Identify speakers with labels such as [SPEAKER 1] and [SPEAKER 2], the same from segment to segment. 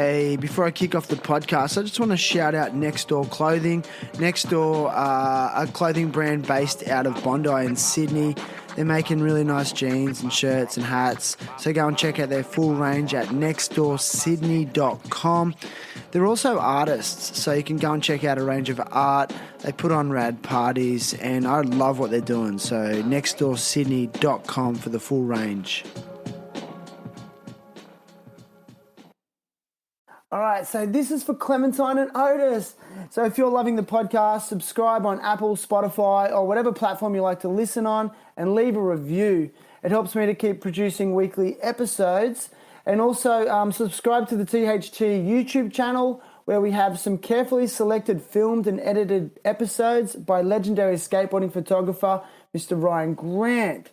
[SPEAKER 1] Hey, before I kick off the podcast, I just want to shout out Next Door Clothing. Next Door, a clothing brand based out of Bondi in Sydney. They're making really nice jeans and shirts and hats. So go and check out their full range at nextdoorsydney.com. They're also artists, so you can go and check out a range of art. They put on rad parties, and I love what they're doing. So nextdoorsydney.com for the full range. All right, so this is for Clementine and Otis. So if you're loving the podcast, subscribe on Apple, Spotify, or whatever platform you like to listen on, and leave a review. It helps me to keep producing weekly episodes. And also subscribe to the THT YouTube channel, where we have some carefully selected filmed and edited episodes by legendary skateboarding photographer, Mr. Ryan Grant.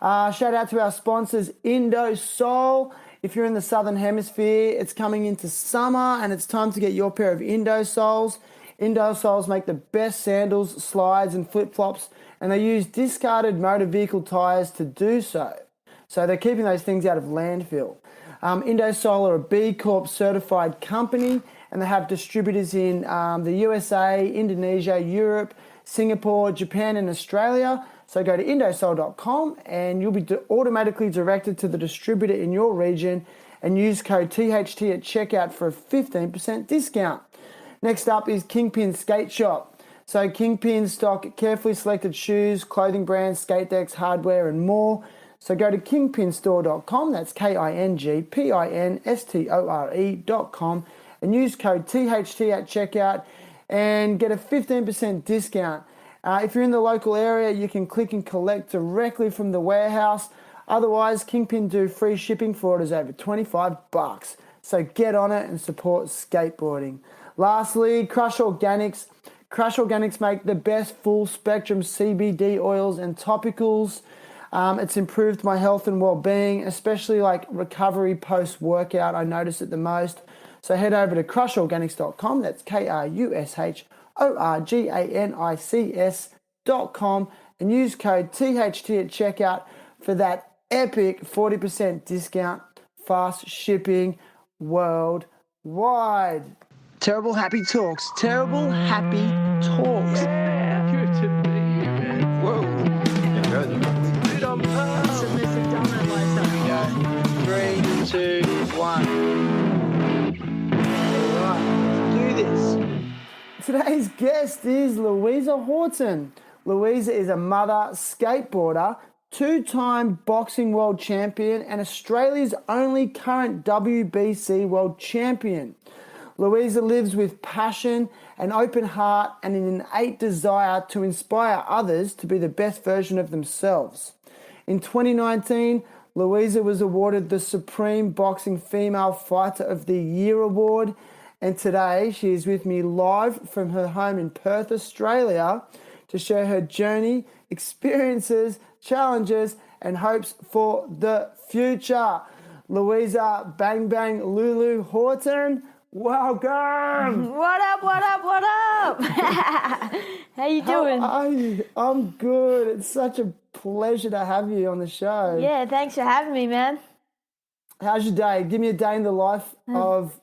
[SPEAKER 1] Shout out to our sponsors, Indosole. If you're in the Southern Hemisphere, it's coming into summer and it's time to get your pair of Indosoles. Indosoles make the best sandals, slides and flip-flops, and they use discarded motor vehicle tyres to do so. So they're keeping those things out of landfill. Indosole are a B Corp certified company, and they have distributors in the USA, Indonesia, Europe, Singapore, Japan and Australia. So go to indosole.com and you'll be automatically directed to the distributor in your region, and use code THT at checkout for a 15% discount. Next up is Kingpin Skateshop. So Kingpin stock carefully selected shoes, clothing brands, skate decks, hardware and more. So go to kingpinstore.com, that's KINGPINSTORE.com, and use code THT at checkout and get a 15% discount. If you're in the local area, you can click and collect directly from the warehouse. Otherwise, Kingpin do free shipping for orders over $25. So get on it and support skateboarding. Lastly, Crush Organics. Crush Organics make the best full spectrum CBD oils and topicals. It's improved my health and well-being, especially like recovery post-workout. I notice it the most. So head over to crushorganics.com. That's KRUSHORGANICS.com and use code THT at checkout for that epic 40% discount. Fast shipping worldwide. Terrible happy talks. Terrible happy talks.
[SPEAKER 2] Yeah, good to be here, man. Whoa. Dude, I'm
[SPEAKER 3] Submissive dominant lifestyle.
[SPEAKER 1] 3, 2, 1. Alright, let's do this. Today's guest is Louisa Hawton. Louisa is a mother, skateboarder, 2-time boxing world champion, and Australia's only current WBC world champion. Louisa lives with passion, an open heart, and an innate desire to inspire others to be the best version of themselves. In 2019, Louisa was awarded the Supreme Boxing Female Fighter of the Year award, and today she is with me live from her home in Perth, Australia, to share her journey, experiences, challenges, and hopes for the future. Louisa BangBang Lulu Hawton, welcome.
[SPEAKER 3] What up, what up, what up? How you doing?
[SPEAKER 1] How are you? I'm good. It's such a pleasure to have you on the show.
[SPEAKER 3] Yeah, thanks for having me, man.
[SPEAKER 1] How's your day? Give me a day in the life of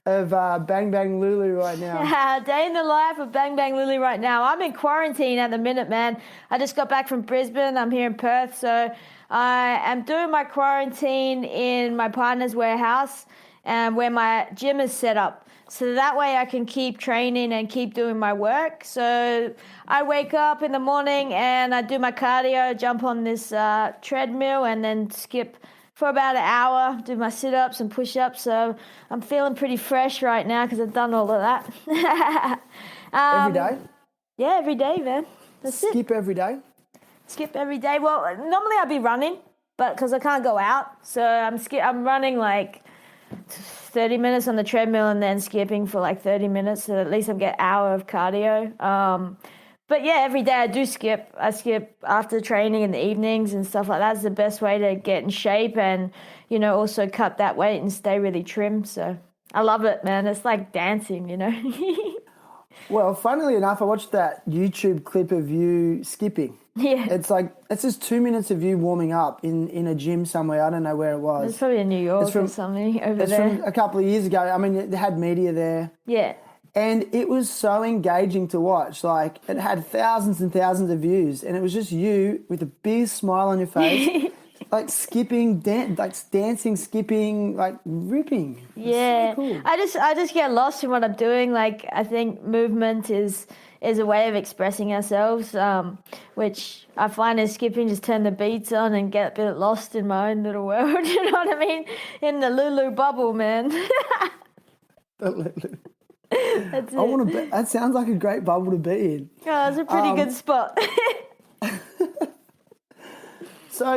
[SPEAKER 1] BangBang Lulu right now.
[SPEAKER 3] Day in the life of BangBang Lily right now. I'm in quarantine at the minute, man. I just got back from Brisbane. I'm here in Perth, so I am doing my quarantine in my partner's warehouse, where my gym is set up. So that way I can keep training and keep doing my work. So I wake up in the morning and I do my cardio, jump on this treadmill and then skip for about an hour, do my sit-ups and push-ups. So I'm feeling pretty fresh right now because I've done all of that.
[SPEAKER 1] Every day?
[SPEAKER 3] Yeah, every day, man. That's it.
[SPEAKER 1] Skip every day?
[SPEAKER 3] Skip every day. Well, normally I'd be running, but because I can't go out. So I'm running like 30 minutes on the treadmill and then skipping for like 30 minutes. So at least I get an hour of cardio. But yeah, every day I do skip. I skip after training in the evenings and stuff like that. It's the best way to get in shape and, you know, also cut that weight and stay really trim. So I love it, man. It's like dancing, you know.
[SPEAKER 1] Well, funnily enough, I watched that YouTube clip of you skipping.
[SPEAKER 3] Yeah.
[SPEAKER 1] It's just 2 minutes of you warming up in a gym somewhere. I don't know where it was.
[SPEAKER 3] It's probably in New York or something over
[SPEAKER 1] it's
[SPEAKER 3] there.
[SPEAKER 1] from a couple of years ago. I mean, they had media there.
[SPEAKER 3] Yeah.
[SPEAKER 1] And it was so engaging to watch. Like, it had thousands and thousands of views. And it was just you with a big smile on your face. Like skipping, dancing, skipping, like ripping.
[SPEAKER 3] Yeah,
[SPEAKER 1] so cool.
[SPEAKER 3] I just get lost in what I'm doing. Like I think movement is a way of expressing ourselves, which I find is skipping. Just turn the beats on and get a bit lost in my own little world. You know what I mean? In the Lulu bubble, man. That's it.
[SPEAKER 1] I want to. That sounds like a great bubble to be in.
[SPEAKER 3] Oh, it's a pretty good spot.
[SPEAKER 1] So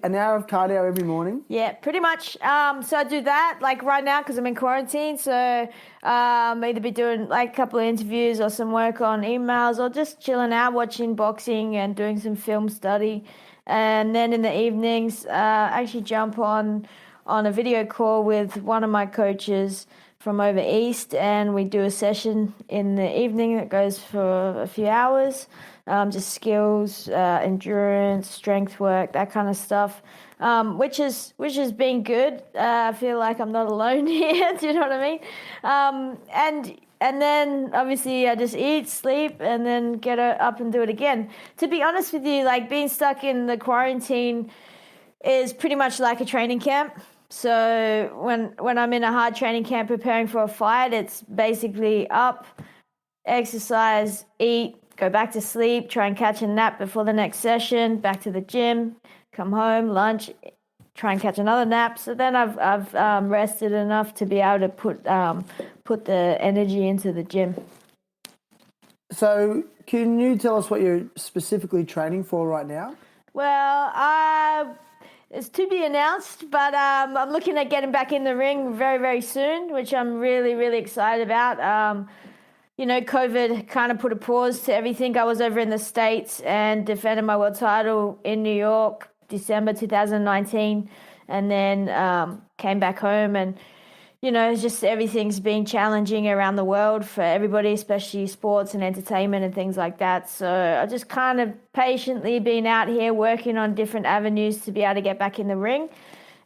[SPEAKER 1] an hour of cardio every morning.
[SPEAKER 3] Yeah, pretty much. So I do that like right now because I'm in quarantine. So either be doing like a couple of interviews or some work on emails or just chilling out, watching boxing and doing some film study. And then in the evenings, I actually jump on a video call with one of my coaches from over east, and we do a session in the evening that goes for a few hours. Just skills, endurance, strength work, that kind of stuff, which has been good. I feel like I'm not alone here. Do you know what I mean? And then obviously I just eat, sleep, and then get up and do it again. To be honest with you, like being stuck in the quarantine is pretty much like a training camp. So when I'm in a hard training camp preparing for a fight, it's basically up, exercise, eat, go back to sleep, try and catch a nap before the next session, back to the gym, come home, lunch, try and catch another nap. So then I've rested enough to be able to put the energy into the gym.
[SPEAKER 1] So can you tell us what you're specifically training for right now?
[SPEAKER 3] Well, it's to be announced, but I'm looking at getting back in the ring very, very soon, which I'm really, really excited about. COVID kind of put a pause to everything. I was over in the States and defended my world title in New York, December 2019, and then came back home. And, it's just everything's been challenging around the world for everybody, especially sports and entertainment and things like that. So I've just kind of patiently been out here working on different avenues to be able to get back in the ring.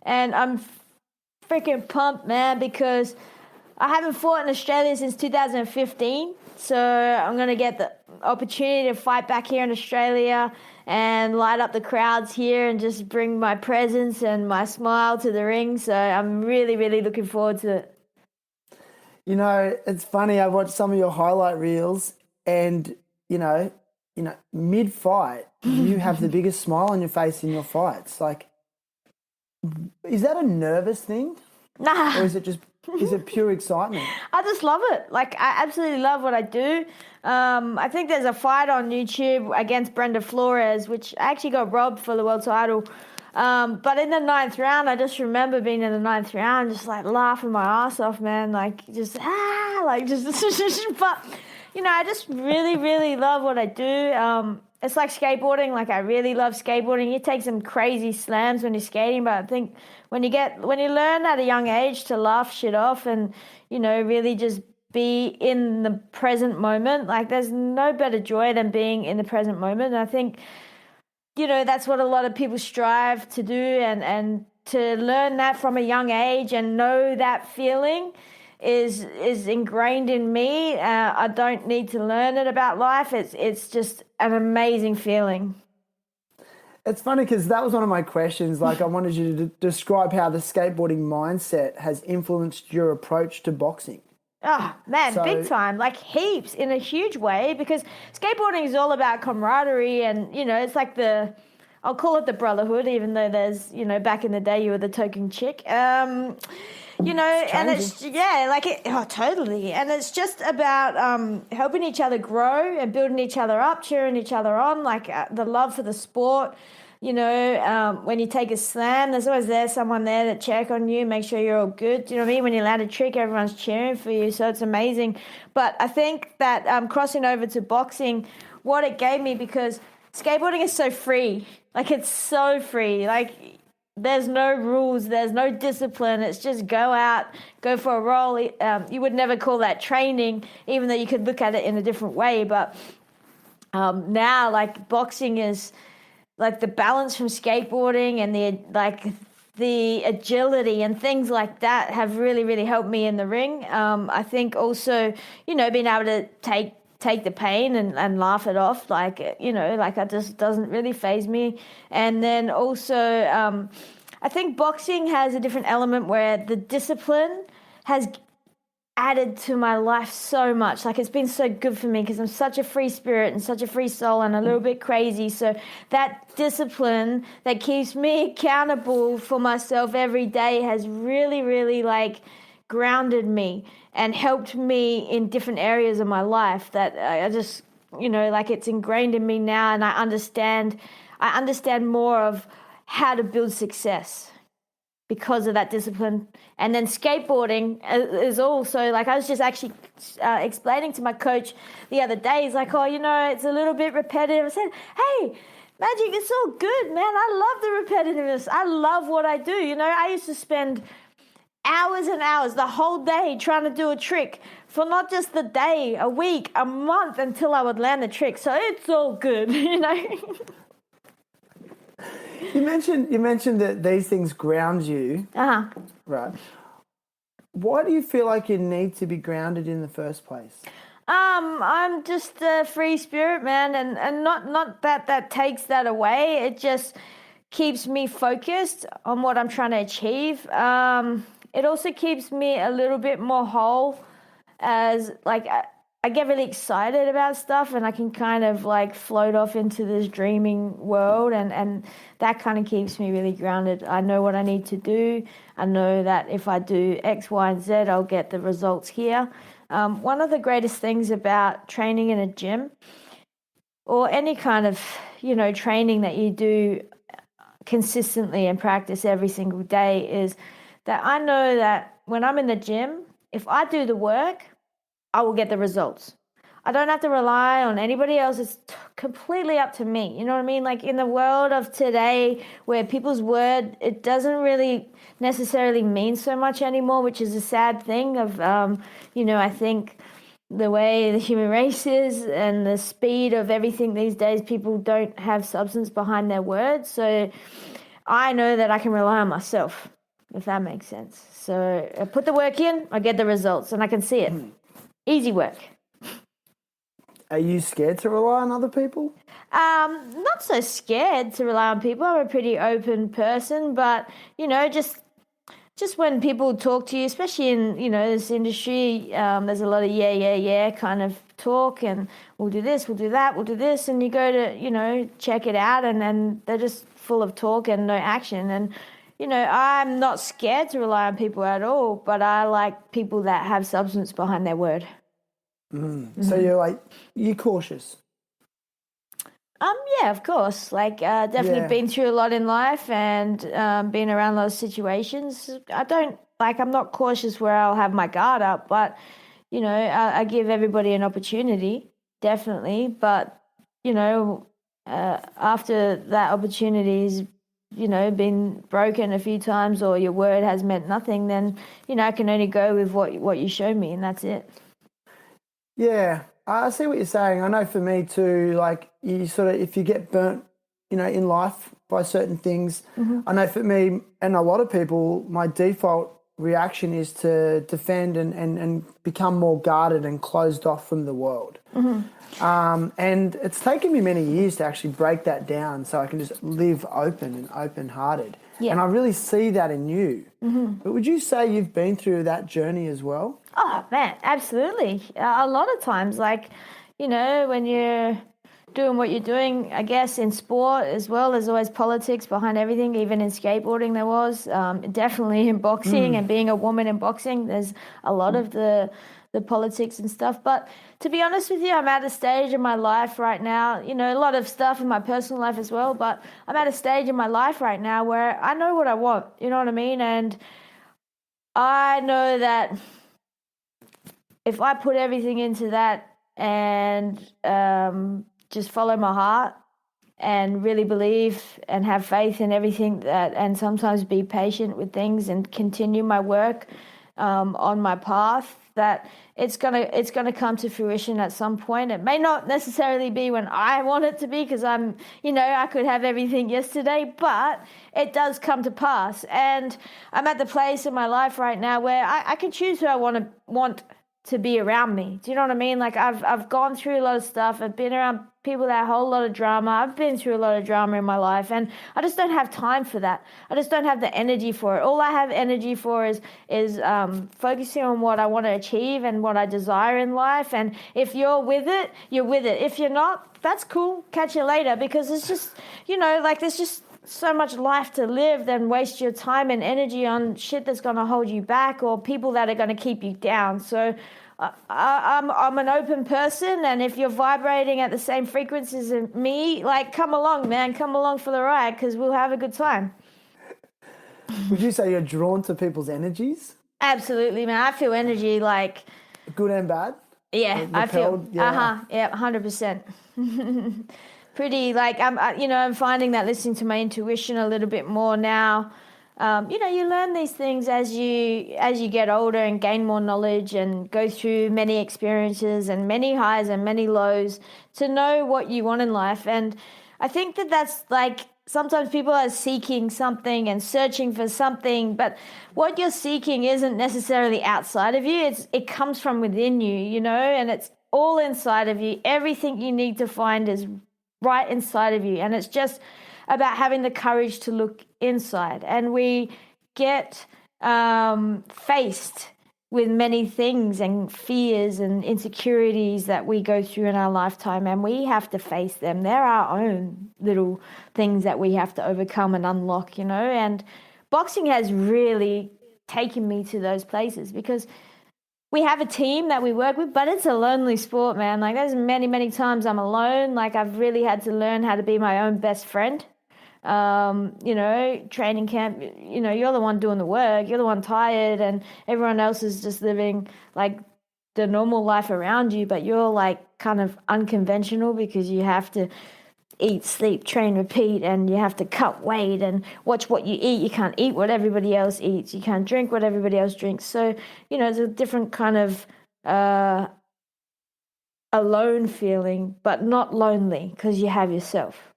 [SPEAKER 3] And I'm freaking pumped, man, because I haven't fought in Australia since 2015, so I'm going to get the opportunity to fight back here in Australia and light up the crowds here and just bring my presence and my smile to the ring. So I'm really, really looking forward to it.
[SPEAKER 1] It's funny. I watched some of your highlight reels, and mid-fight, you have the biggest smile on your face in your fights. Like, is that a nervous thing?
[SPEAKER 3] Nah.
[SPEAKER 1] Or is it pure excitement?
[SPEAKER 3] I just love it. Like, I absolutely love what I do. I think there's a fight on YouTube against Brenda Flores, which I actually got robbed for the world title. But in the 9th round, I just remember being in the 9th round, just like laughing my ass off, man. Like, just, but, I just really, really love what I do. It's like skateboarding. Like, I really love skateboarding. You take some crazy slams when you're skating, but I think when you learn at a young age to laugh shit off and, really just be in the present moment, like there's no better joy than being in the present moment. And I think, that's what a lot of people strive to do, and to learn that from a young age and know that feeling is ingrained in me. I don't need to learn it about life. It's just an amazing feeling.
[SPEAKER 1] It's funny because that was one of my questions. Like, I wanted you to describe how the skateboarding mindset has influenced your approach to boxing.
[SPEAKER 3] Oh, man, big time. Like, heaps, in a huge way, because skateboarding is all about camaraderie and, it's like I'll call it the brotherhood, even though there's, back in the day you were the token chick. And it's, totally. And it's just about helping each other grow and building each other up, cheering each other on, like the love for the sport. When you take a slam, there's always someone there to check on you, make sure you're all good. Do you know what I mean? When you land a trick, everyone's cheering for you. So it's amazing. But I think that crossing over to boxing, what it gave me, because skateboarding is so free. Like, it's so free. Like, there's no rules, there's no discipline. It's just go out, go for a roll. You would never call that training, even though you could look at it in a different way. But now, like, boxing is like the balance from skateboarding and the agility and things like that have really, really helped me in the ring. I think also, being able to take the pain and laugh it off, like, it just doesn't really faze me. And then also, I think boxing has a different element where the discipline has added to my life so much. Like, it's been so good for me because I'm such a free spirit and such a free soul and a little bit crazy. So that discipline that keeps me accountable for myself every day has really, really, like, grounded me and helped me in different areas of my life that I just, it's ingrained in me now, and I understand more of how to build success because of that discipline. And then skateboarding is also, like, I was just actually explaining to my coach the other day, he's like, oh, it's a little bit repetitive. I said, hey, Magic, it's all good, man. I love the repetitiveness. I love what I do. I used to spend hours and hours the whole day trying to do a trick for not just the day, a week, a month, until I would land the trick. So it's all good,
[SPEAKER 1] You mentioned that these things ground you.
[SPEAKER 3] Uh-huh.
[SPEAKER 1] Right. Why do you feel like you need to be grounded in the first place?
[SPEAKER 3] I'm just a free spirit, man, and not that takes that away. It just keeps me focused on what I'm trying to achieve. It also keeps me a little bit more whole, as, like, I get really excited about stuff and I can kind of, like, float off into this dreaming world, and that kind of keeps me really grounded. I know what I need to do. I know that if I do X, Y, and Z, I'll get the results here. One of the greatest things about training in a gym, or any kind of, training that you do consistently and practice every single day, is that I know that when I'm in the gym, if I do the work, I will get the results. I don't have to rely on anybody else. It's completely up to me. You know what I mean? Like, in the world of today, where people's word, it doesn't really necessarily mean so much anymore, which is a sad thing of, I think the way the human race is and the speed of everything these days, people don't have substance behind their words. So I know that I can rely on myself, if that makes sense. So I put the work in, I get the results, and I can see it. Easy work.
[SPEAKER 1] Are you scared to rely on other people?
[SPEAKER 3] Not so scared to rely on people. I'm a pretty open person, but, just when people talk to you, especially in, this industry, there's a lot of yeah kind of talk, and we'll do this, we'll do that, we'll do this, and you go to, check it out, and then they're just full of talk and no action. And, I'm not scared to rely on people at all, but I like people that have substance behind their word.
[SPEAKER 1] So you're cautious?
[SPEAKER 3] Yeah, of course. Like, definitely been through a lot in life, and been around those situations. I'm not cautious where I'll have my guard up, but, I give everybody an opportunity, definitely. But, after that opportunity's, been broken a few times, or your word has meant nothing, then, I can only go with what you show me, and that's it.
[SPEAKER 1] Yeah, I see what you're saying. I know for me too, like, you sort of, if you get burnt, in life by certain things, I know for me and a lot of people, my default reaction is to defend and become more guarded and closed off from the world. And it's taken me many years to actually break that down so I can just live open and open-hearted. Yeah. And I really see that in you. But would you say you've been through that journey as well?
[SPEAKER 3] Oh, man, absolutely. A lot of times, like, when you're doing what you're doing, I guess, in sport as well, there's always politics behind everything. Even in skateboarding there was. Definitely in boxing and being a woman in boxing, there's a lot of the politics and stuff. But to be honest with you, I'm at a stage in my life right now, a lot of stuff in my personal life as well, but I'm at a stage in my life right now where I know what I want, you know what I mean? And I know that if I put everything into that and just follow my heart, and really believe and have faith in everything that, and sometimes be patient with things and continue my work on my path, that it's gonna come to fruition at some point. It may not necessarily be when I want it to be, because I could have everything yesterday, but it does come to pass. And I'm at the place in my life right now where I can choose who I want to be around me. Do you know what I mean? Like I've gone through a lot of stuff. I've been around people that have a whole lot of drama. I've been through a lot of drama in my life, and I just don't have time for that. I just don't have the energy for it. All I have energy for is focusing on what I want to achieve and what I desire in life. And if you're with it, you're with it. If you're not, that's cool. Catch you later, because it's just, there's just so much life to live than waste your time and energy on shit that's going to hold you back or people that are going to keep you down. So I'm an open person, and if you're vibrating at the same frequencies as me, come along, man, come along for the ride, because we'll have a good time.
[SPEAKER 1] Would you say you're drawn to people's energies?
[SPEAKER 3] Absolutely, man. I feel energy
[SPEAKER 1] good and bad.
[SPEAKER 3] Yeah, I feel. Yeah, 100%. Pretty I'm finding that listening to my intuition a little bit more now. You learn these things as you get older and gain more knowledge and go through many experiences and many highs and many lows to know what you want in life. And I think that's sometimes people are seeking something and searching for something, but what you're seeking isn't necessarily outside of you. It comes from within you, and it's all inside of you. Everything you need to find is right inside of you, and it's just about having the courage to look inside. And we get faced with many things and fears and insecurities that we go through in our lifetime, and we have to face them. They're our own little things that we have to overcome and unlock, and boxing has really taken me to those places, because we have a team that we work with, but it's a lonely sport, man. There's many, many times I'm alone. I've really had to learn how to be my own best friend. Training camp, you're the one doing the work, you're the one tired, and everyone else is just living the normal life around you, but you're kind of unconventional, because you have to eat, sleep, train, repeat, and you have to cut weight and watch what you eat. You can't eat what everybody else eats. You can't drink what everybody else drinks. So, it's a different kind of alone feeling, but not lonely, because you have yourself.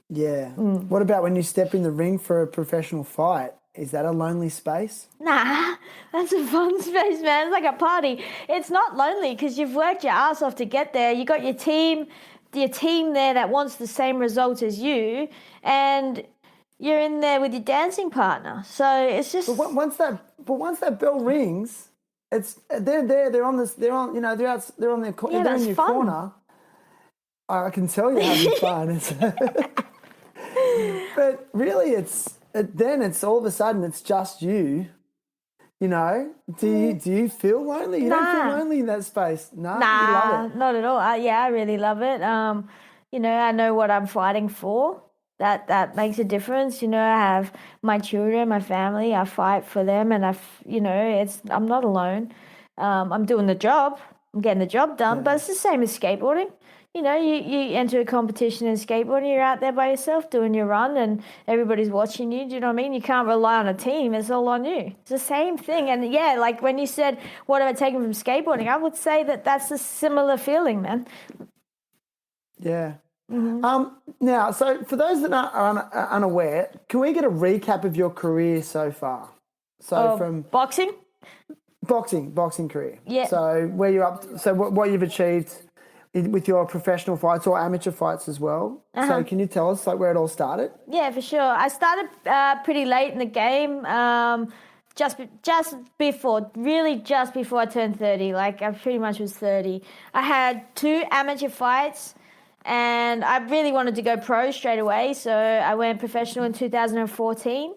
[SPEAKER 1] Yeah. What about when you step in the ring for a professional fight? Is that a lonely space?
[SPEAKER 3] Nah, that's a fun space, man. It's like a party. It's not lonely, because you've worked your ass off to get there. You got your team there that wants the same result as you, and you're in there with your dancing partner. So it's just.
[SPEAKER 1] But once that bell rings, they're there. They're on this. They're on. They're on their.
[SPEAKER 3] Yeah,
[SPEAKER 1] they're in your
[SPEAKER 3] fun.
[SPEAKER 1] corner. I can tell you're having fun. But really, it's all of a sudden it's just you. Do you feel lonely? You don't feel lonely in that space. No, you love it.
[SPEAKER 3] Not at all. I really love it. I know what I'm fighting for. That makes a difference. I have my children, my family. I fight for them, and I'm not alone. I'm doing the job. I'm getting the job done. Yeah. But it's the same as skateboarding. You enter a competition in skateboarding, you're out there by yourself doing your run, and everybody's watching you. Do you know what I mean? You can't rely on a team. It's all on you. It's the same thing. And when you said, what have I taken from skateboarding? I would say that's a similar feeling, man.
[SPEAKER 1] Yeah. Mm-hmm. Now, so for those that are unaware, can we get a recap of your career so far? So from
[SPEAKER 3] boxing
[SPEAKER 1] career.
[SPEAKER 3] Yeah.
[SPEAKER 1] So where you're up to, so what you've achieved with your professional fights or amateur fights as well. Uh-huh. So can you tell us where it all started?
[SPEAKER 3] Yeah, for sure. I started pretty late in the game, just before I turned 30. I pretty much was 30. I had 2 amateur fights, and I really wanted to go pro straight away, so I went professional in 2014.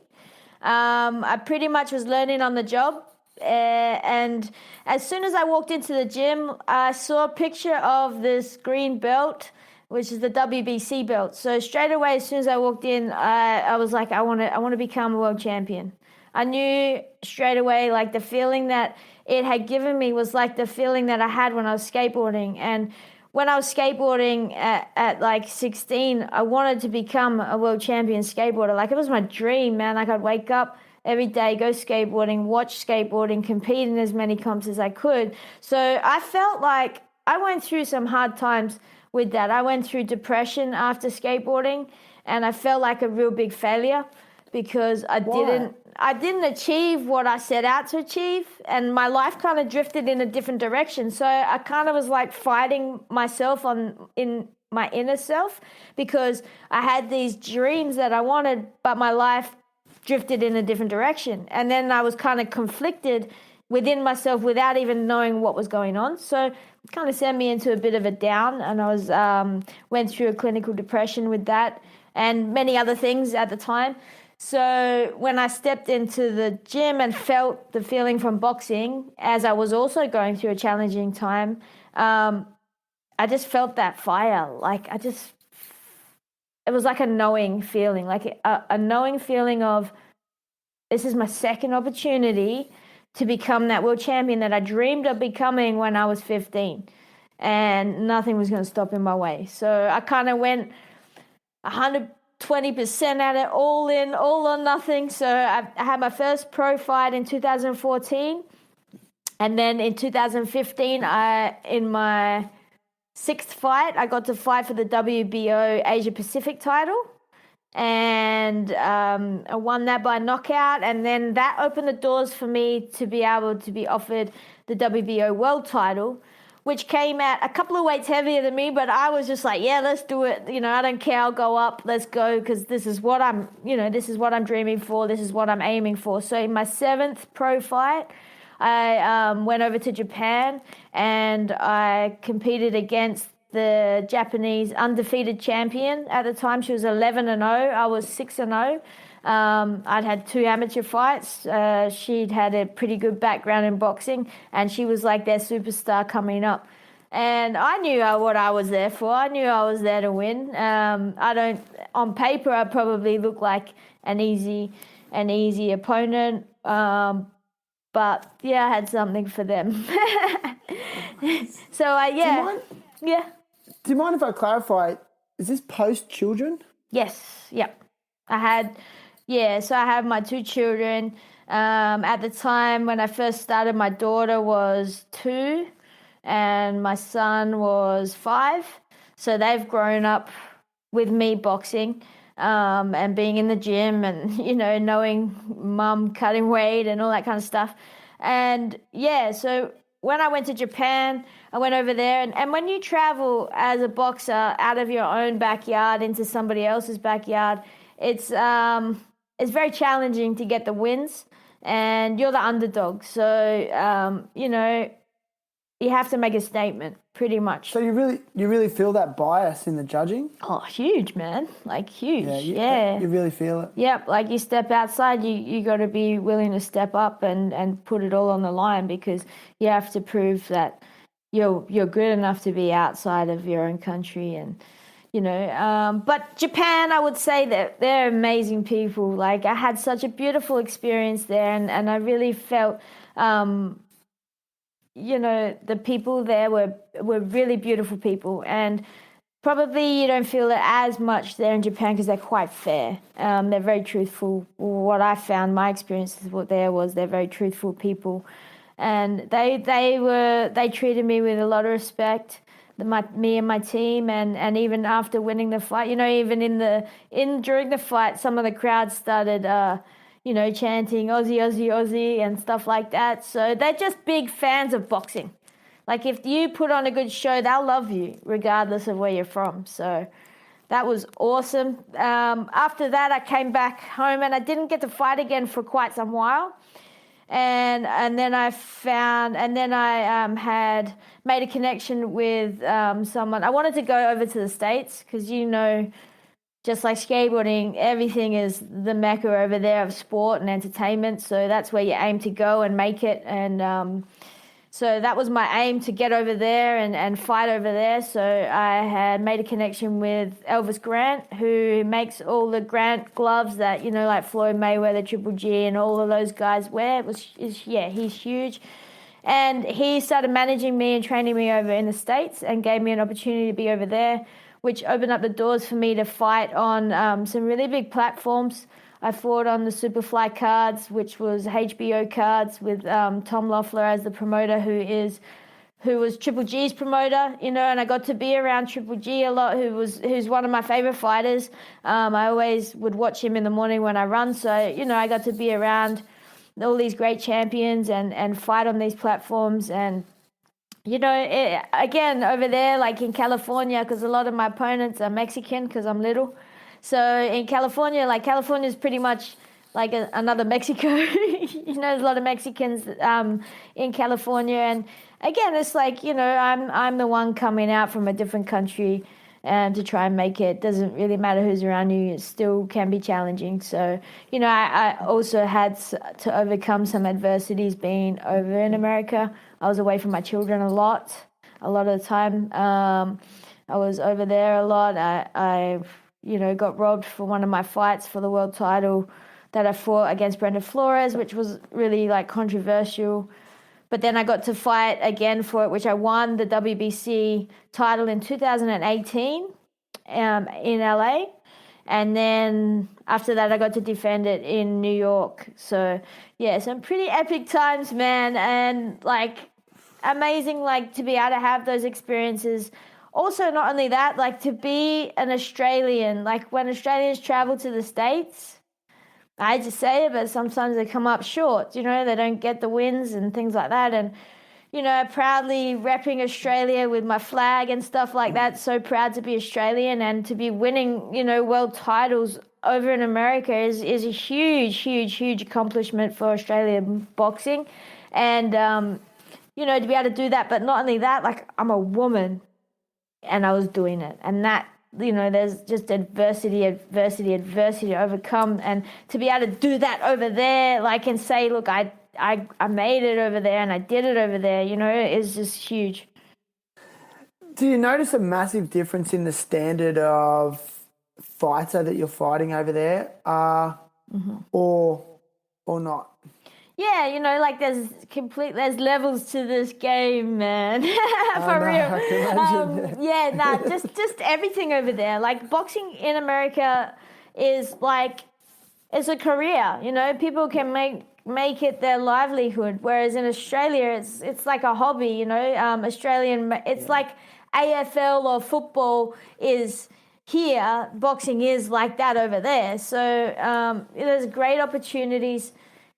[SPEAKER 3] I pretty much was learning on the job. And as soon as I walked into the gym, I saw a picture of this green belt, which is the WBC belt. So straight away, as soon as I walked in, I was like, I want to become a world champion. I knew straight away, the feeling that it had given me was like the feeling that I had when I was skateboarding. And when I was skateboarding at like 16, I wanted to become a world champion skateboarder. Like, it was my dream, man. Like, I'd wake up every day, go skateboarding, watch skateboarding, compete in as many comps as I could. So I felt like I went through some hard times with that. I went through depression after skateboarding, and I felt like a real big failure because I didn't achieve what I set out to achieve, and my life kind of drifted in a different direction. So I kind of was like fighting myself in my inner self, because I had these dreams that I wanted, but my life drifted in a different direction. And then I was kind of conflicted within myself without even knowing what was going on. So it kind of sent me into a bit of a down, and I was went through a clinical depression with that and many other things at the time. So when I stepped into the gym and felt the feeling from boxing, as I was also going through a challenging time, I just felt that fire. Like, it was like a knowing feeling, like a knowing feeling of, this is my second opportunity to become that world champion that I dreamed of becoming when I was 15, and nothing was going to stop in my way. So I kind of went 120% at it, all in, all or nothing. So I had my first pro fight in 2014, and then in 2015, in my 6th fight, I got to fight for the WBO Asia Pacific title, and I won that by knockout. And then that opened the doors for me to be able to be offered the WBO world title, which came at a couple of weights heavier than me, but I was just like, yeah, let's do it. You know, I don't care, I'll go up, let's go, because this is what I'm dreaming for, this is what I'm aiming for. So in my 7th pro fight, I went over to Japan, and I competed against the Japanese undefeated champion at the time. She was 11-0. I was 6-0. I'd had 2 amateur fights. She'd had a pretty good background in boxing, and she was like their superstar coming up. And I knew what I was there for. I knew I was there to win. On paper, I probably look like an easy opponent. But yeah, I had something for them. So yeah.
[SPEAKER 1] Do you mind if I clarify? Is this post children?
[SPEAKER 3] Yes. Yep. So I have my 2 children. At the time when I first started, my daughter was 2 and my son was 5. So they've grown up with me boxing, and being in the gym, and, you know, knowing mum cutting weight and all that kind of stuff. And yeah, so when I went to Japan, I went over there, and when you travel as a boxer out of your own backyard into somebody else's backyard, it's very challenging to get the wins, and you're the underdog. So, you know, you have to make a statement, pretty much.
[SPEAKER 1] So you really feel that bias in the judging?
[SPEAKER 3] Oh, huge, man. Like, huge.
[SPEAKER 1] You really feel it?
[SPEAKER 3] Yep. Like, you step outside, you got to be willing to step up and put it all on the line, because you have to prove that you're good enough to be outside of your own country. And, you know, but Japan, I would say that they're amazing people. Like, I had such a beautiful experience there, and I really felt, you know, the people there were really beautiful people. And probably you don't feel it as much there in Japan because they're quite fair. They're very truthful. What I found, my experience there was they're very truthful people, and they treated me with a lot of respect. Me and my team, and even after winning the fight, you know, even during the fight, some of the crowd started you know, chanting Aussie, Aussie, Aussie and stuff like that. So they're just big fans of boxing. Like, if you put on a good show, they'll love you regardless of where you're from. So that was awesome. After that, I came back home, and I didn't get to fight again for quite some while. And then I had made a connection with someone. I wanted to go over to the States because, you know, just like skateboarding, everything is the mecca over there of sport and entertainment. So that's where you aim to go and make it. And so that was my aim, to get over there and fight over there. So I had made a connection with Elvis Grant, who makes all the Grant gloves that, you know, like Floyd Mayweather, Triple G and all of those guys wear. He's huge. And he started managing me and training me over in the States and gave me an opportunity to be over there, which opened up the doors for me to fight on some really big platforms. I fought on the Superfly cards, which was HBO cards with Tom Loeffler as the promoter, who was Triple G's promoter, and I got to be around Triple G a lot, who's one of my favorite fighters. I always would watch him in the morning when I run, so I got to be around all these great champions and fight on these platforms. And again, over there, like in California, because a lot of my opponents are Mexican because I'm little. So in California, California is pretty much like another Mexico. There's a lot of Mexicans in California. And again, it's like, I'm the one coming out from a different country and to try and make it. Doesn't really matter who's around you. It still can be challenging. So, I also had to overcome some adversities being over in America. I was away from my children a lot of the time. I was over there a lot. I got robbed for one of my fights for the world title that I fought against Brenda Flores, which was really controversial. But then I got to fight again for it, which I won the WBC title in 2018 in LA. And then after that, I got to defend it in New York. So, yeah, some pretty epic times, man. And, amazing, to be able to have those experiences. Also, not only that, to be an Australian, when Australians travel to the States, I hate to say it, but sometimes they come up short, they don't get the wins and things like that. And, proudly repping Australia with my flag and stuff like that. So proud to be Australian and to be winning, world titles over in America is a huge, huge, huge accomplishment for Australian boxing. And, to be able to do that, but not only that, I'm a woman and I was doing it. And that, there's just adversity to overcome, and to be able to do that over there, and say, look, I made it over there and I did it over there, is just huge.
[SPEAKER 1] Do you notice a massive difference in the standard of fighter that you're fighting over there, or not?
[SPEAKER 3] Yeah, there's levels to this game, man. For real. Just everything over there. Boxing in America is it's a career. People can make it their livelihood, whereas in Australia it's like a hobby. Australian, it's like AFL or football is here. Boxing is like that over there. So there's great opportunities.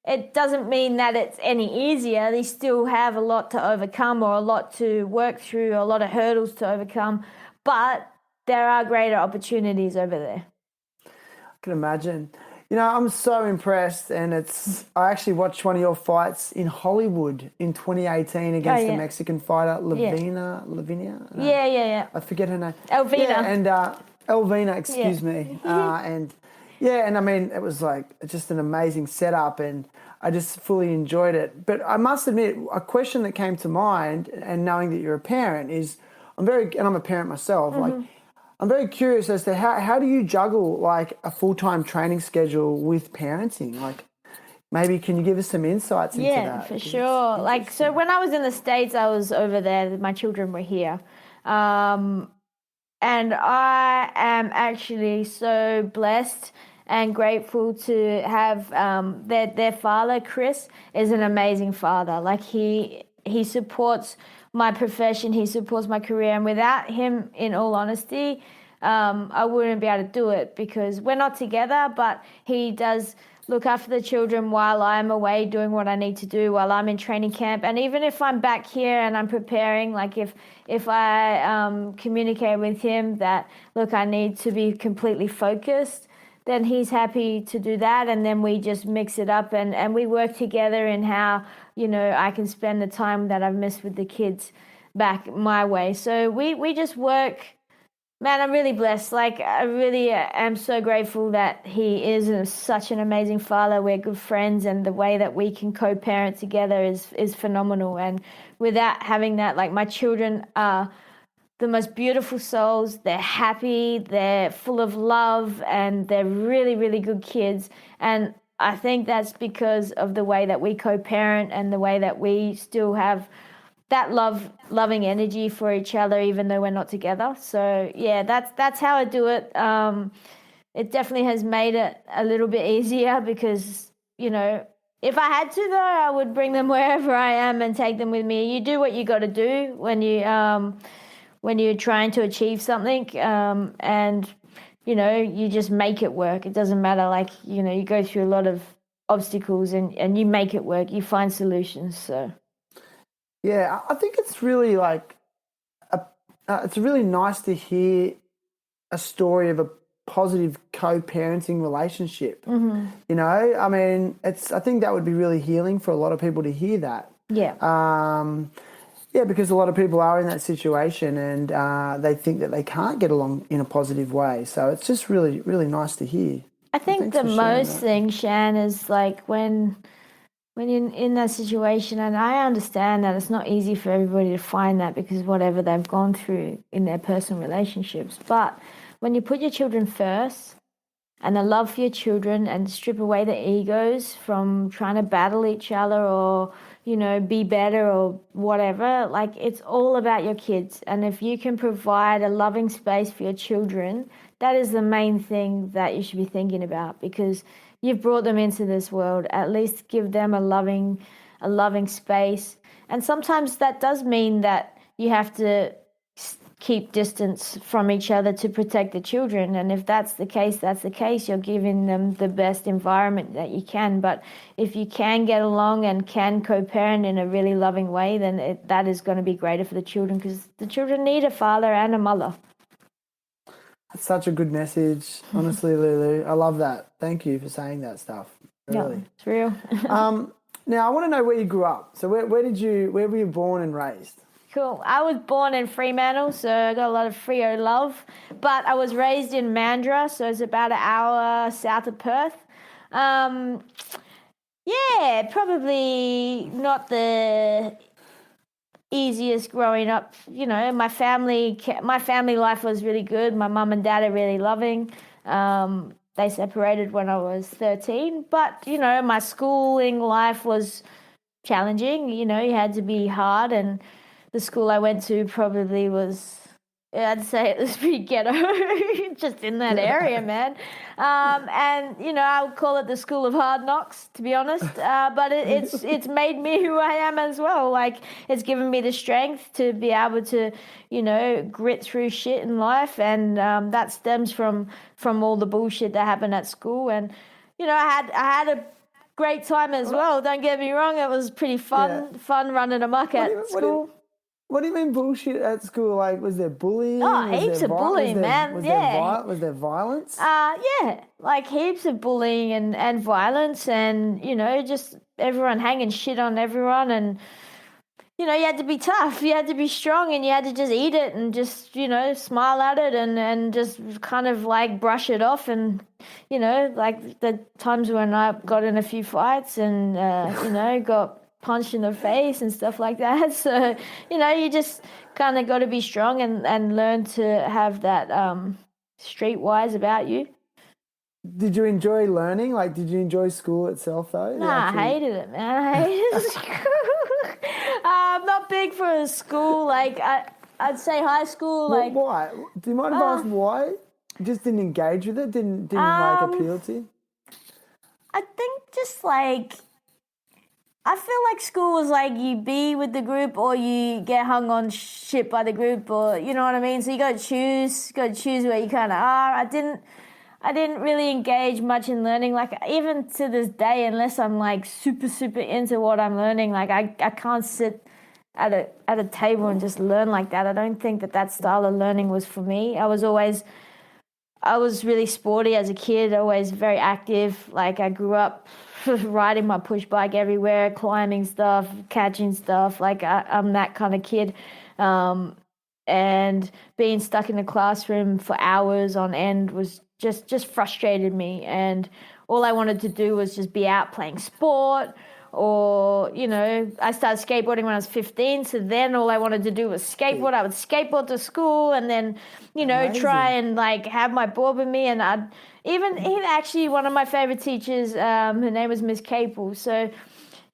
[SPEAKER 3] It doesn't mean that it's any easier. They still have a lot to overcome, or a lot to work through, or a lot of hurdles to overcome. But there are greater opportunities over there.
[SPEAKER 1] I can imagine. I'm so impressed, and I actually watched one of your fights in Hollywood in 2018 against the Mexican fighter Lavinia. No,
[SPEAKER 3] Yeah.
[SPEAKER 1] I forget her name.
[SPEAKER 3] Elvina.
[SPEAKER 1] Yeah, and Elvina, excuse me. And I mean, it was just an amazing setup, and I just fully enjoyed it. But I must admit, a question that came to mind, and knowing that you're a parent, is I'm a parent myself. I'm very curious as to how do you juggle a full-time training schedule with parenting? Maybe can you give us some insights into that?
[SPEAKER 3] Yeah, for sure. So when I was in the States, I was over there. My children were here. And I am actually so blessed and grateful to have their father, Chris, is an amazing father. He supports my profession, he supports my career, and without him, in all honesty, I wouldn't be able to do it, because we're not together, but he does look after the children while I'm away doing what I need to do, while I'm in training camp. And even if I'm back here and I'm preparing, if I communicate with him that, look, I need to be completely focused, then he's happy to do that. And then we just mix it up and we work together in how, I can spend the time that I've missed with the kids back my way. So we just work. Man, I'm really blessed. I really am so grateful that he is such an amazing father. We're good friends, and the way that we can co-parent together is phenomenal. And without having that, my children are the most beautiful souls. They're happy, they're full of love, and they're really, really good kids. And I think that's because of the way that we co-parent and the way that we still have that loving energy for each other, even though we're not together. So yeah, that's how I do it. It definitely has made it a little bit easier because, you know, if I had to though, I would bring them wherever I am and take them with me. You do what you got to do when you're trying to achieve something, and you know, you just make it work. It doesn't matter, like, you know, you go through a lot of obstacles and you make it work. You find solutions. So
[SPEAKER 1] Yeah, I think it's really like it's really nice to hear a story of a positive co-parenting relationship.
[SPEAKER 3] mm-hmm.
[SPEAKER 1] You know, I mean, I think that would be really healing for a lot of people to hear that.
[SPEAKER 3] Yeah.
[SPEAKER 1] Yeah, because a lot of people are in that situation and they think that they can't get along in a positive way. So it's just really, really nice to hear.
[SPEAKER 3] I think the most thing, Shan, is like when you're in that situation, and I understand that it's not easy for everybody to find that because whatever they've gone through in their personal relationships. But when you put your children first and the love for your children and strip away the egos from trying to battle each other or, you know, be better or whatever, like it's all about your kids. And if you can provide a loving space for your children, that is the main thing that you should be thinking about, because you've brought them into this world. At least give them a loving space. And sometimes that does mean that you have to keep distance from each other to protect the children. And if that's the case, that's the case. You're giving them the best environment that you can. But if you can get along and can co-parent in a really loving way, then that is going to be greater for the children, because the children need a father and a mother.
[SPEAKER 1] That's such a good message, honestly, Lulu. I love that. Thank you for saying that stuff. Really.
[SPEAKER 3] Yeah, it's real.
[SPEAKER 1] Now, I want to know where you grew up. So where were you born and raised?
[SPEAKER 3] Cool. I was born in Fremantle, so I got a lot of Freo love. But I was raised in Mandurah, so it's about an hour south of Perth. Yeah, probably not the easiest growing up. You know, my family life was really good. My mum and dad are really loving. They separated when I was 13. But, you know, my schooling life was challenging. You know, you had to be hard, and the school I went to probably was, I'd say it was pretty ghetto, just in that area, man. And, you know, I would call it the school of hard knocks, to be honest. But it's made me who I am as well. Like, it's given me the strength to be able to, you know, grit through shit in life. And that stems from all the bullshit that happened at school. And, you know, I had a great time as well. Don't get me wrong. It was pretty fun running amok at school.
[SPEAKER 1] What do you mean bullshit at school? Like, was there bullying?
[SPEAKER 3] Oh, heaps of bullying, man.
[SPEAKER 1] Was there violence?
[SPEAKER 3] Yeah, like heaps of bullying and violence, and, you know, just everyone hanging shit on everyone. And, you know, you had to be tough, you had to be strong, and you had to just eat it and just, you know, smile at it and just kind of like brush it off. And, you know, like the times when I got in a few fights and, you know, got punched in the face and stuff like that. So, you know, you just kind of got to be strong and learn to have that streetwise about you.
[SPEAKER 1] Did you enjoy learning? Like, did you enjoy school itself, though?
[SPEAKER 3] Nah, I hated it, man. I hated school. I'm not big for school. Like, I'd say high school.
[SPEAKER 1] Well,
[SPEAKER 3] like,
[SPEAKER 1] why? Do you mind if I ask why? You just didn't engage with it? Didn't like appeal to you?
[SPEAKER 3] I think just like, I feel like school was like you be with the group or you get hung on shit by the group, or, you know what I mean? So you got to choose where you kind of are. I didn't really engage much in learning. Like, even to this day, unless I'm like super, super into what I'm learning, like I can't sit at a table and just learn like that. I don't think that style of learning was for me. I was really sporty as a kid, always very active. Like, I grew up riding my push bike everywhere, climbing stuff, catching stuff. Like, I'm that kind of kid. And being stuck in the classroom for hours on end was just frustrated me. And all I wanted to do was just be out playing sport Or, you know, I started skateboarding when I was 15. So then all I wanted to do was skateboard. I would skateboard to school and then, you know,
[SPEAKER 1] Amazing.
[SPEAKER 3] try and like have my board with me. And I'd even actually one of my favorite teachers, her name was Miss Capel. So,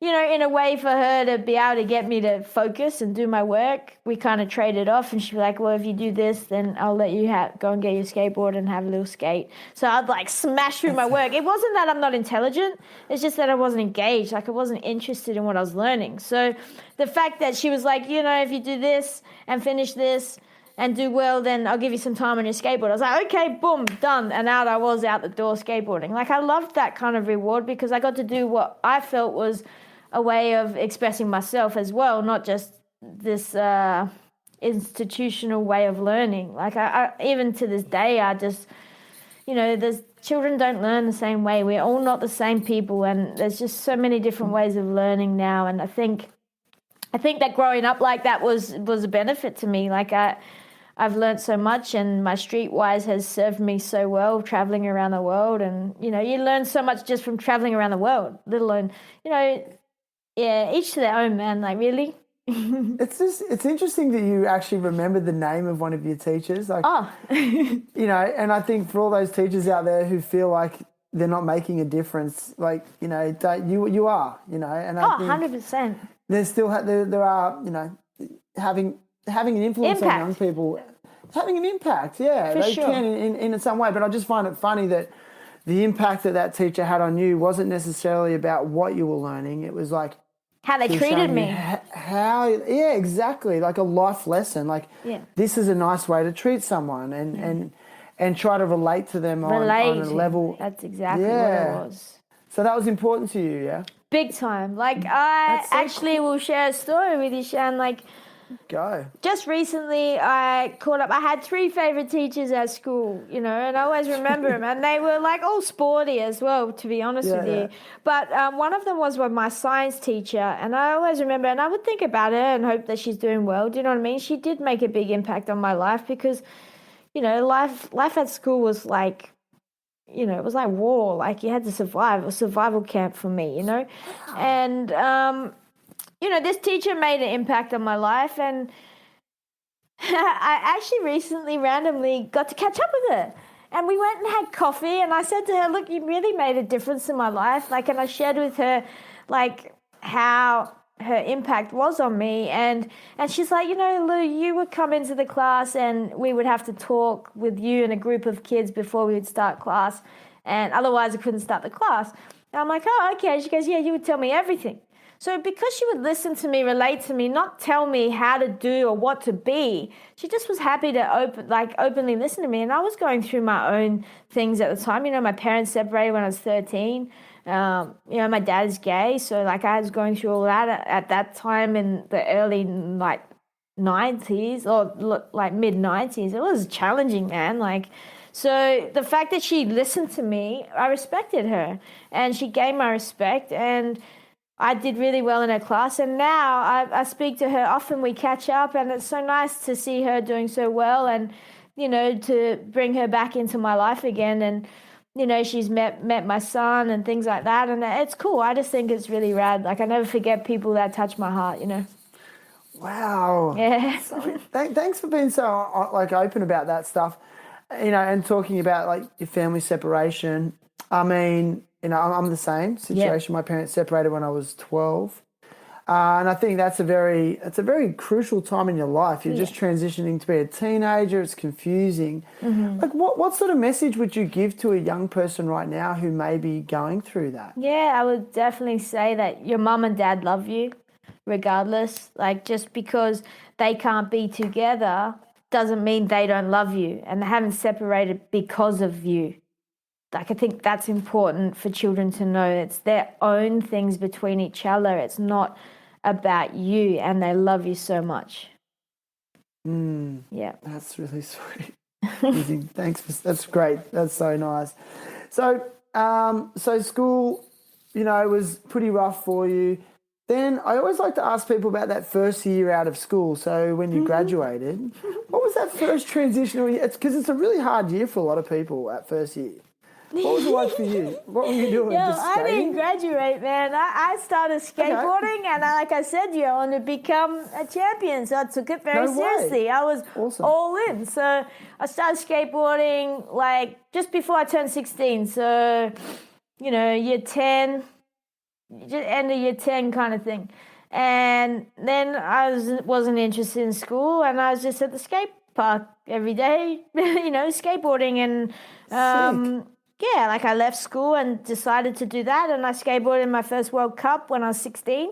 [SPEAKER 3] you know, in a way for her to be able to get me to focus and do my work, we kind of traded off. And she'd be like, well, if you do this, then I'll let you go and get your skateboard and have a little skate. So I'd like smash through my work. It wasn't that I'm not intelligent. It's just that I wasn't engaged. Like I wasn't interested in what I was learning. So the fact that she was like, you know, if you do this and finish this and do well, then I'll give you some time on your skateboard. I was like, okay, boom, done. And out I was out the door skateboarding. Like I loved that kind of reward because I got to do what I felt was a way of expressing myself as well, not just this institutional way of learning. Like I even to this day, I just, you know, there's children don't learn the same way. We're all not the same people, and there's just so many different ways of learning now. And I think that growing up like that was a benefit to me. Like I've learned so much, and my streetwise has served me so well traveling around the world. And, you know, you learn so much just from traveling around the world, let alone, you know, yeah, each to their own, man. Like, really?
[SPEAKER 1] It's interesting that you actually remembered the name of one of your teachers. Like, you know, and I think for all those teachers out there who feel like they're not making a difference, like, you know, you are, you know. And I think
[SPEAKER 3] 100%.
[SPEAKER 1] there's still there are, you know, having an influence on young people, having an impact. Yeah,
[SPEAKER 3] For
[SPEAKER 1] they
[SPEAKER 3] sure.
[SPEAKER 1] can in some way. But I just find it funny that the impact that teacher had on you wasn't necessarily about what you were learning. It was like
[SPEAKER 3] How they
[SPEAKER 1] she was
[SPEAKER 3] treated
[SPEAKER 1] showing
[SPEAKER 3] me.
[SPEAKER 1] you yeah, exactly, like a life lesson. Like this is a nice way to treat someone and try to relate to them on a level.
[SPEAKER 3] That's exactly what it was.
[SPEAKER 1] So that was important to you, yeah?
[SPEAKER 3] Big time. Like I
[SPEAKER 1] so
[SPEAKER 3] actually will share a story with you, Shan. Like
[SPEAKER 1] Go.
[SPEAKER 3] just recently I caught up. I had 3 favorite teachers at school, you know, and I always remember them. And they were like all sporty as well, to be honest with you. But one of them was my science teacher. And I always remember, and I would think about her and hope that she's doing well. Do you know what I mean? She did make a big impact on my life because, you know, life at school was like, you know, it was like war. Like you had to survive. It was survival camp for me, you know. And, you know, this teacher made an impact on my life, and I actually recently randomly got to catch up with her. And we went and had coffee, and I said to her, look, you really made a difference in my life. Like, and I shared with her, like, how her impact was on me. And she's like, you know, Lou, you would come into the class, and we would have to talk with you and a group of kids before we would start class. And otherwise, I couldn't start the class. And I'm like, oh, okay. She goes, yeah, you would tell me everything. So because she would listen to me, relate to me, not tell me how to do or what to be, she just was happy to openly listen to me. And I was going through my own things at the time. You know, my parents separated when I was 13. You know, my dad is gay. So like I was going through all that at that time in the early like 90s or like mid 90s. It was challenging, man. Like, so the fact that she listened to me, I respected her, and she gained my respect, and I did really well in her class. And now I speak to her often. We catch up, and it's so nice to see her doing so well, and, you know, to bring her back into my life again. And, you know, she's met my son and things like that. And it's cool. I just think it's really rad. Like, I never forget people that touch my heart, you know.
[SPEAKER 1] Wow.
[SPEAKER 3] Yeah.
[SPEAKER 1] So, thanks for being so like open about that stuff, you know, and talking about like your family separation. I mean, you know, I'm the same situation. My parents separated when I was 12. And I think it's a very crucial time in your life. You're just transitioning to be a teenager. It's confusing. Mm-hmm. Like, what sort of message would you give to a young person right now who may be going through that? Yeah,
[SPEAKER 3] I would definitely say that your mum and dad love you regardless. Like, just because they can't be together doesn't mean they don't love you, and they haven't separated because of you. Like, I think that's important for children to know. It's their own things between each other. It's not about you, and they love you so much. Yeah.
[SPEAKER 1] That's really sweet. Thanks. That's great. That's so nice. So, so school, you know, was pretty rough for you. Then I always like to ask people about that first year out of school. So when you graduated, what was that first transitional year? Because it's a really hard year for a lot of people at first year. What was it like for you? What were you doing?
[SPEAKER 3] Yo,
[SPEAKER 1] Just
[SPEAKER 3] I didn't
[SPEAKER 1] skating?
[SPEAKER 3] graduate, man. I started skateboarding, and like I said, I want to become a champion. So I took it very
[SPEAKER 1] No way.
[SPEAKER 3] seriously. I was
[SPEAKER 1] Awesome.
[SPEAKER 3] all in. So I started skateboarding like just before I turned 16. So, year 10, just end of year 10 kind of thing. And then I wasn't interested in school, and I was just at the skate park every day, skateboarding. And yeah, like I left school and decided to do that, and I skateboarded in my first World Cup when I was 16,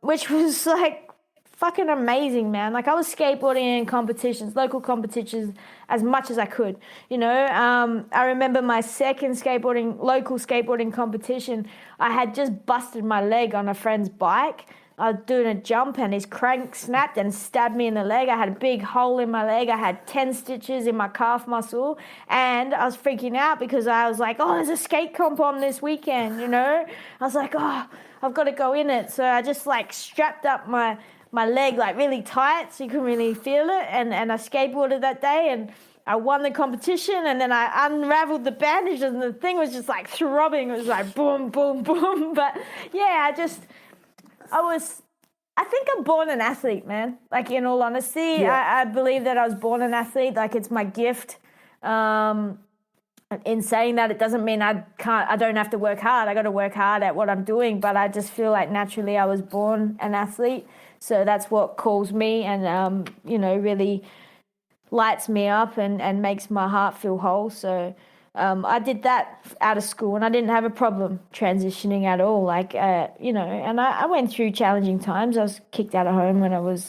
[SPEAKER 3] which was like fucking amazing, man. Like I was skateboarding in competitions, local competitions, as much as I could. I remember my second local skateboarding competition. I had just busted my leg on a friend's bike. I was doing a jump and his crank snapped and stabbed me in the leg. I had a big hole in my leg. I had 10 stitches in my calf muscle, and I was freaking out because I was like, oh, there's a skate comp on this weekend, I was like, oh, I've got to go in it. So I just like strapped up my leg like really tight so you couldn't really feel it, and I skateboarded that day, and I won the competition, and then I unraveled the bandages, and the thing was just like throbbing. It was like boom, boom, boom. But yeah, I think I'm born an athlete, man. Like, in all honesty, I believe that I was born an athlete. Like, it's my gift. In saying that, it doesn't mean I don't have to work hard. I got to work hard at what I'm doing, but I just feel like naturally I was born an athlete. So that's what calls me and, really lights me up and makes my heart feel whole. So I did that out of school, and I didn't have a problem transitioning at all. Like, and I went through challenging times. I was kicked out of home when I was,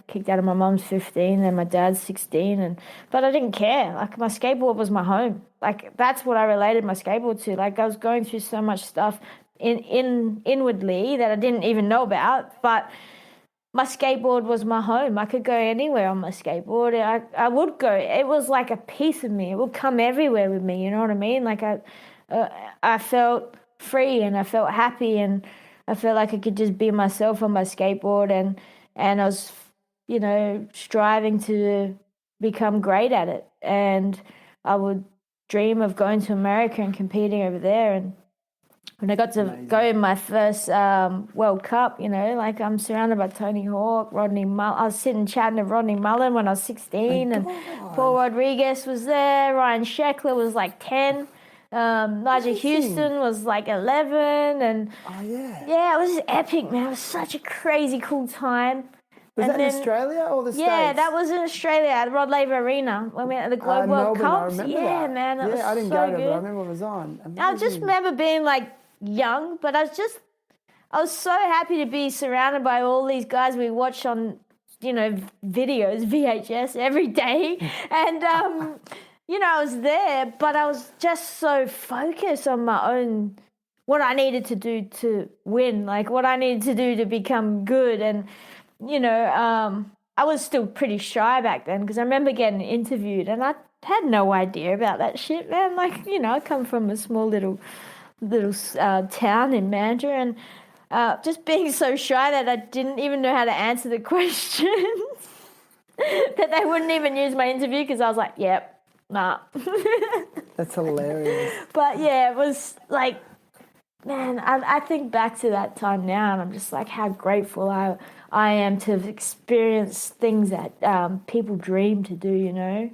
[SPEAKER 3] kicked out of my mum's 15 and my dad's 16. But I didn't care. Like, my skateboard was my home. Like, that's what I related my skateboard to. Like, I was going through so much stuff inwardly that I didn't even know about, but my skateboard was my home. I could go anywhere on my skateboard. I would go. It was like a piece of me. It would come everywhere with me. You know what I mean? Like I felt free, and I felt happy, and I felt like I could just be myself on my skateboard, and I was, striving to become great at it. And I would dream of going to America and competing over there. And when I got to go in my first World Cup, like I'm surrounded by Tony Hawk, Rodney Mullen. I was sitting chatting to Rodney Mullen when I was 16, and Paul Rodriguez was there. Ryan Sheckler was like 10. Nigel Houston was like 11. And yeah, it was just epic, man. It was such a crazy cool time.
[SPEAKER 1] Was that in Australia or the States?
[SPEAKER 3] Yeah, that was in Australia at the Rod Laver Arena when we were at the Globe World
[SPEAKER 1] Melbourne,
[SPEAKER 3] Cups.
[SPEAKER 1] I remember
[SPEAKER 3] Yeah,
[SPEAKER 1] that.
[SPEAKER 3] man, that was
[SPEAKER 1] I didn't
[SPEAKER 3] so
[SPEAKER 1] go to it,
[SPEAKER 3] good.
[SPEAKER 1] but I remember it was on. Amazing.
[SPEAKER 3] I just remember being like young, but I was so happy to be surrounded by all these guys we watch on, videos, VHS every day. And, I was there, but I was just so focused on my own, what I needed to do to win, like what I needed to do to become good. And, I was still pretty shy back then because I remember getting interviewed and I had no idea about that shit, man. Like, I come from a small little town in Mandurah, and just being so shy that I didn't even know how to answer the questions. That they wouldn't even use my interview because I was like, yep, nah.
[SPEAKER 1] That's hilarious.
[SPEAKER 3] But yeah, it was like, man, I think back to that time now, and I'm just like, how grateful I am to have experienced things that people dream to do,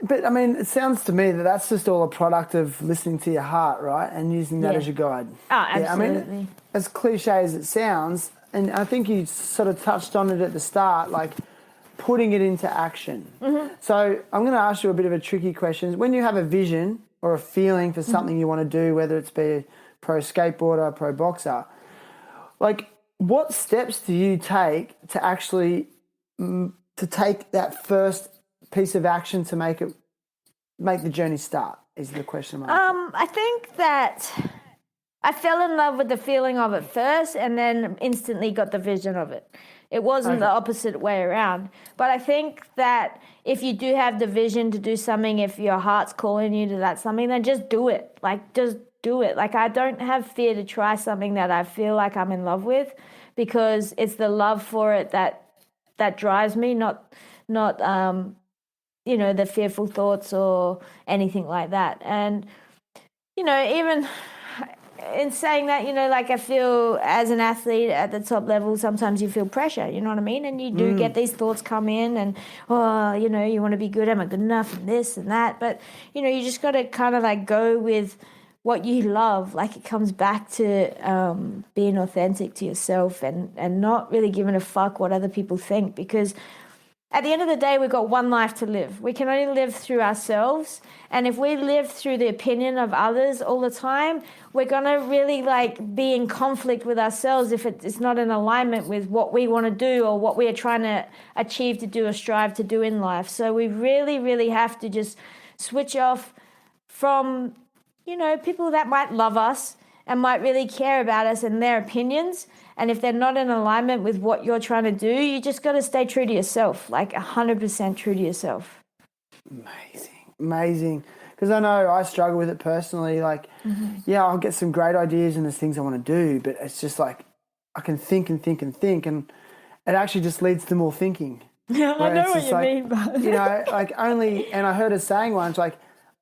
[SPEAKER 1] But, I mean, it sounds to me that that's just all a product of listening to your heart, right? And using that as your guide.
[SPEAKER 3] Oh, absolutely.
[SPEAKER 1] Yeah, I mean, as cliche as it sounds, and I think you sort of touched on it at the start, like putting it into action. Mm-hmm. So I'm going to ask you a bit of a tricky question. When you have a vision or a feeling for something you want to do, whether it's be a pro skateboarder, a pro boxer, like what steps do you take to actually to take that first piece of action to make the journey start is the question I'm asking.
[SPEAKER 3] I think that I fell in love with the feeling of it first and then instantly got the vision of it. It wasn't the opposite way around. But I think that if you do have the vision to do something, if your heart's calling you to that something, then just do it. Like, just do it. Like, I don't have fear to try something that I feel like I'm in love with, because it's the love for it that drives me, not the fearful thoughts or anything like that. And, even in saying that, like I feel as an athlete at the top level, sometimes you feel pressure, you know what I mean? And you do get these thoughts come in and, you want to be good, am I good enough, and this and that. But, you just got to kind of like go with what you love. Like it comes back to being authentic to yourself and not really giving a fuck what other people think, because at the end of the day, we've got one life to live. We can only live through ourselves. And if we live through the opinion of others all the time, we're going to really like be in conflict with ourselves if it's not in alignment with what we want to do or what we are trying to achieve to do or strive to do in life. So we really, really have to just switch off from, people that might love us and might really care about us and their opinions. And if they're not in alignment with what you're trying to do, you just got to stay true to yourself, like 100% true to yourself.
[SPEAKER 1] Amazing. Because I know I struggle with it personally. Like, I'll get some great ideas and there's things I want to do, but it's just like I can think and think and think, and it actually just leads to more thinking.
[SPEAKER 3] Yeah, I know what you mean. But
[SPEAKER 1] and I heard a saying once, like,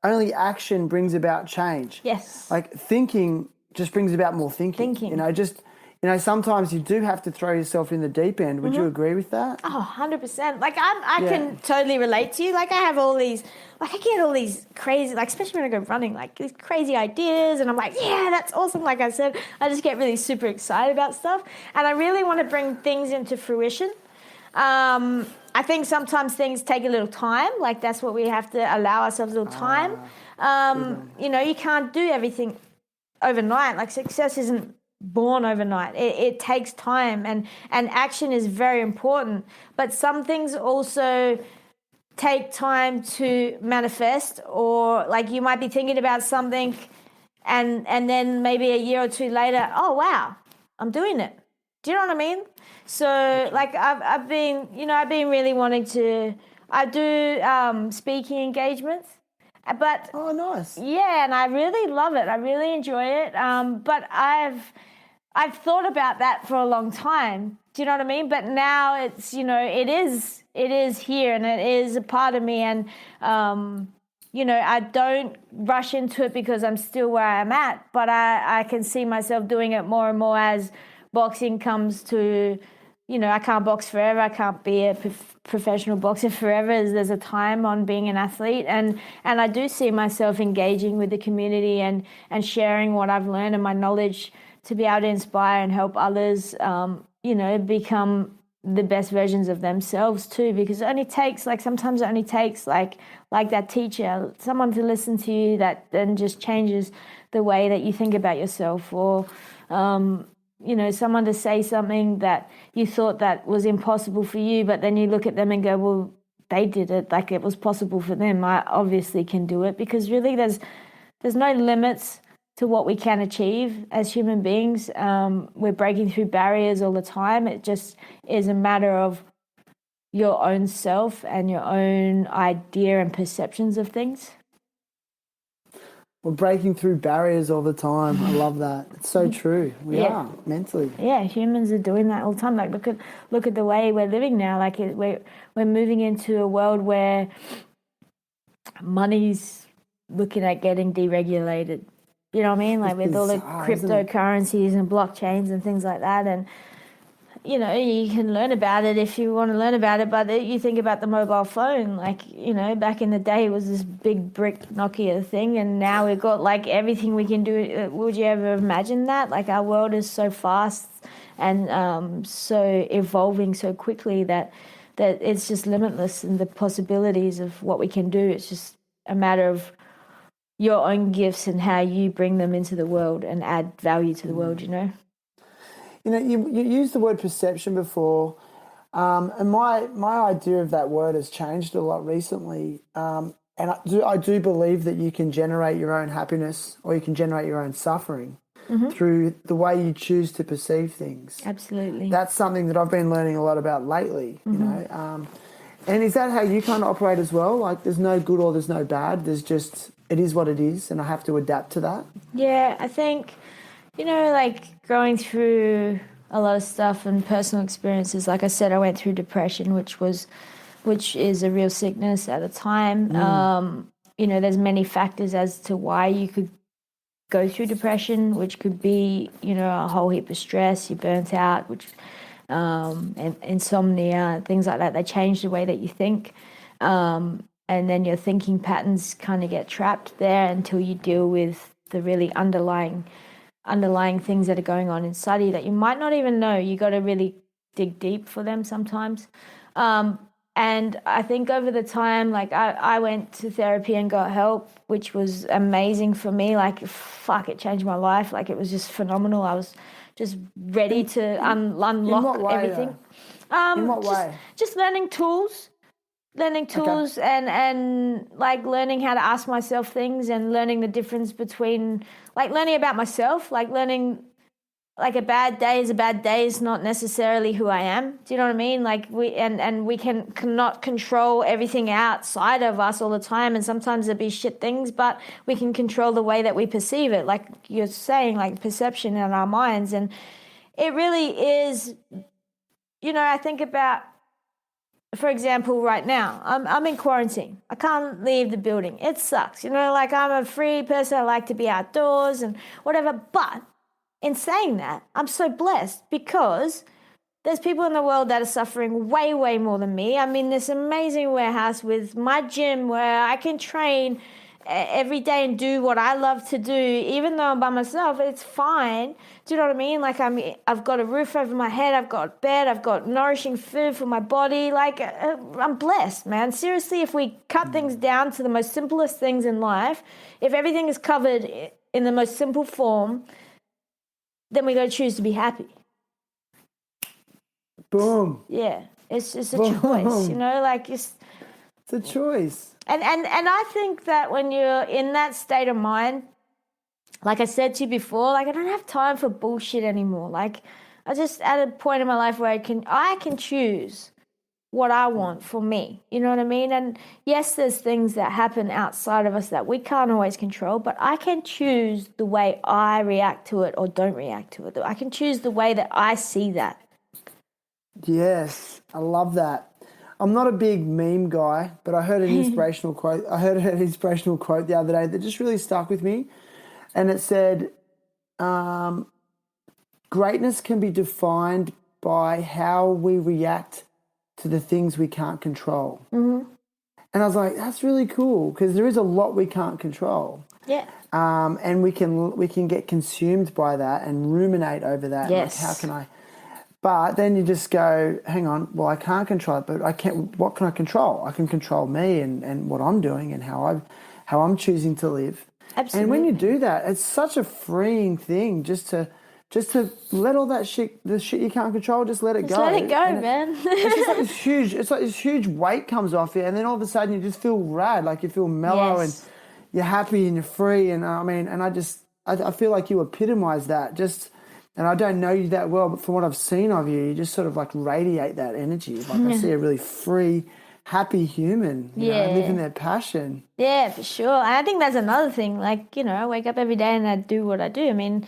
[SPEAKER 1] only action brings about change.
[SPEAKER 3] Yes.
[SPEAKER 1] Like thinking just brings about more thinking. Sometimes you do have to throw yourself in the deep end. Would you agree with that?
[SPEAKER 3] Oh, 100%. Like I can totally relate to you. Like I have all these, like I get all these crazy, like especially when I go running, like these crazy ideas, and I'm like, yeah, that's awesome. Like I said, I just get really super excited about stuff, and I really want to bring things into fruition. I think sometimes things take a little time. Like that's what we have to allow ourselves a little time. You can't do everything overnight. Like success isn't born overnight. It takes time, and action is very important. But some things also take time to manifest, or like you might be thinking about something and then maybe a year or two later, oh wow, I'm doing it. Do you know what I mean? So like I've been really wanting to, I do speaking engagements, but
[SPEAKER 1] oh nice.
[SPEAKER 3] Yeah, and I really love it. I really enjoy it. But I've thought about that for a long time. Do you know what I mean? But now it's, it is here and it is a part of me. And, I don't rush into it because I'm still where I'm at, but I can see myself doing it more and more as boxing comes to, I can't box forever. I can't be a professional boxer forever. There's a time on being an athlete. And I do see myself engaging with the community and sharing what I've learned and my knowledge to be able to inspire and help others, become the best versions of themselves too. Because sometimes it only takes like that teacher, someone to listen to you that then just changes the way that you think about yourself, or, someone to say something that you thought that was impossible for you, but then you look at them and go, well, they did it, like it was possible for them. I obviously can do it, because really there's no limits to what we can achieve as human beings. We're breaking through barriers all the time. It just is a matter of your own self and your own idea and perceptions of things.
[SPEAKER 1] We're breaking through barriers all the time. I love that. It's so true. We are mentally.
[SPEAKER 3] Yeah, humans are doing that all the time. Like look at the way we're living now. Like we're moving into a world where money's looking at getting deregulated. You know what I mean? Like with all the cryptocurrencies and blockchains and things like that. And, you can learn about it if you want to learn about it. But you think about the mobile phone, like, back in the day it was this big brick Nokia thing. And now we've got like everything we can do. Would you ever imagine that? Like our world is so fast and so evolving so quickly that it's just limitless, and the possibilities of what we can do. It's just a matter of your own gifts and how you bring them into the world and add value to the world,
[SPEAKER 1] You used the word perception before, and my idea of that word has changed a lot recently. And I do believe that you can generate your own happiness, or you can generate your own suffering through the way you choose to perceive things.
[SPEAKER 3] Absolutely.
[SPEAKER 1] That's something that I've been learning a lot about lately, And is that how you kind of operate as well? Like there's no good or there's no bad. There's just, it is what it is, and I have to adapt to that.
[SPEAKER 3] Yeah, I think, like going through a lot of stuff and personal experiences. Like I said, I went through depression, which was which is a real sickness at a time. There's many factors as to why you could go through depression, which could be, a whole heap of stress, you're burnt out, which and insomnia, things like that. They change the way that you think. And then your thinking patterns kind of get trapped there until you deal with the really underlying things that are going on inside you that you might not even know. You got to really dig deep for them sometimes. And I think over the time, like I went to therapy and got help, which was amazing for me. Like, it changed my life. Like, it was just phenomenal. I was just ready to unlock everything.
[SPEAKER 1] In what way?
[SPEAKER 3] Just learning tools. And like learning how to ask myself things and learning the difference between, like, learning about myself, like learning, like, a bad day is not necessarily who I am. Do you know what I mean? Like, we cannot control everything outside of us all the time, and sometimes there'll be shit things, but we can control the way that we perceive it, like you're saying, like perception in our minds. And it really is, I think about, for example, right now, I'm in quarantine. I can't leave the building. It sucks. Like, I'm a free person. I like to be outdoors and whatever. But in saying that, I'm so blessed because there's people in the world that are suffering way, way more than me. I'm in this amazing warehouse with my gym where I can train every day and do what I love to do. Even though I'm by myself, it's fine. Do you know what I mean? Like, I've got a roof over my head, I've got bed, I've got nourishing food for my body. Like, I'm blessed, man. Seriously, if we cut things down to the most simplest things in life, if everything is covered in the most simple form, then we got to choose to be happy.
[SPEAKER 1] Boom.
[SPEAKER 3] Yeah, it's a choice, like it's
[SPEAKER 1] a choice.
[SPEAKER 3] And I think that when you're in that state of mind, like I said to you before, like, I don't have time for bullshit anymore. Like, I just at a point in my life where I can choose what I want for me. You know what I mean? And yes, there's things that happen outside of us that we can't always control, but I can choose the way I react to it or don't react to it. I can choose the way that I see that.
[SPEAKER 1] Yes, I love that. I'm not a big meme guy, but I heard an inspirational quote. I heard an inspirational quote the other day that just really stuck with me. And it said, greatness can be defined by how we react to the things we can't control. Mm-hmm. And I was like, that's really cool, because there is a lot we can't control.
[SPEAKER 3] Yeah.
[SPEAKER 1] And we can get consumed by that and ruminate over that.
[SPEAKER 3] Yes.
[SPEAKER 1] Like, how can I? But then you just go, hang on, well, I can't control it, but I can't. What can I control? I can control me and what I'm doing and how I'm choosing to live.
[SPEAKER 3] Absolutely.
[SPEAKER 1] And when you do that, it's such a freeing thing just to let all that shit, the shit you can't control, just let it go.
[SPEAKER 3] Let it go, man.
[SPEAKER 1] It's just like this huge. It's like this huge weight comes off you, and then all of a sudden you just feel rad, like you feel mellow,
[SPEAKER 3] Yes.
[SPEAKER 1] and you're happy and you're free. And I feel like you epitomise that. And I don't know you that well, but from what I've seen of you, you just sort of like radiate that energy. Like, I see a really free, happy human, you know, living their passion.
[SPEAKER 3] Yeah, for sure. And I think that's another thing. Like, I wake up every day and I do what I do. I mean,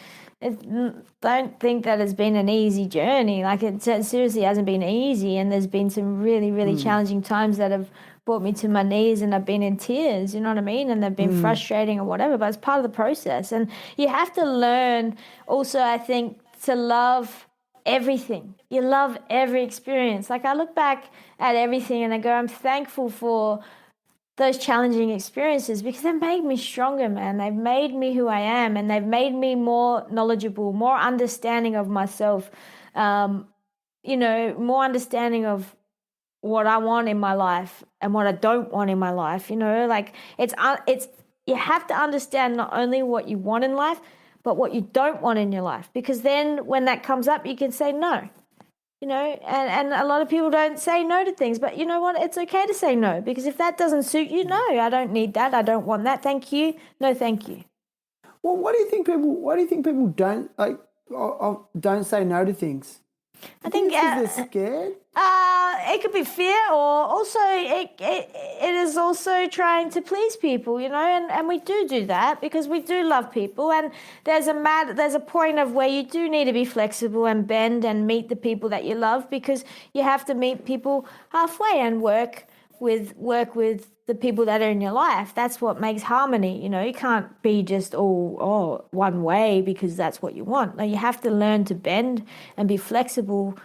[SPEAKER 3] don't think that it's been an easy journey. Like, it seriously hasn't been easy. And there's been some really, really challenging times that have brought me to my knees and I've been in tears, you know what I mean? And they've been frustrating or whatever, but it's part of the process. And you have to learn also, I think, to love everything. You love every experience. Like, I look back at everything and I go, I'm thankful for those challenging experiences because they've made me stronger, man. They've made me who I am, and they've made me more knowledgeable, more understanding of myself, more understanding of what I want in my life and what I don't want in my life. Like, it's you have to understand not only what you want in life, but what you don't want in your life, because then when that comes up, you can say no. And a lot of people don't say no to things, but you know what? It's okay to say no, because if that doesn't suit you, no, I don't need that. I don't want that. Thank you. No, thank you.
[SPEAKER 1] Well, why do you think people don't don't say no to things?
[SPEAKER 3] I think
[SPEAKER 1] they're scared.
[SPEAKER 3] it could be fear, or also it is also trying to please people, and we do that because we do love people, and there's a point of where you do need to be flexible and bend and meet the people that you love, because you have to meet people halfway and work with the people that are in your life. That's what makes harmony. You can't be just all one way because that's what you want. No, you have to learn to bend and be flexible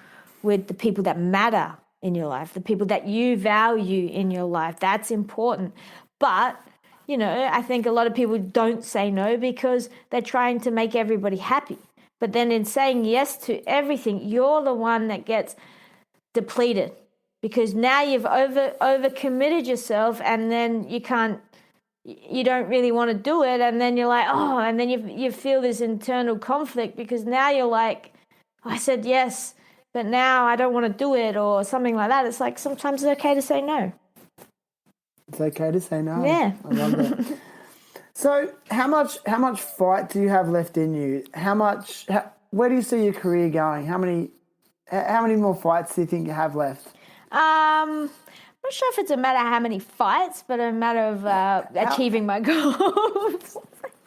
[SPEAKER 3] with the people that matter in your life, the people that you value in your life. That's important. But, I think a lot of people don't say no because they're trying to make everybody happy. But then in saying yes to everything, you're the one that gets depleted, because now you've overcommitted yourself, and then you don't really want to do it, and then you're like, and then you feel this internal conflict, because now you're like, I said yes, but now I don't want to do it, or something like that. It's like sometimes it's okay to say no.
[SPEAKER 1] It's okay to say no.
[SPEAKER 3] Yeah.
[SPEAKER 1] I love that. So how much fight do you have left in you? Where do you see your career going? How many more fights do you think you have left?
[SPEAKER 3] I'm not sure if it's a matter of how many fights, but a matter of achieving my goals.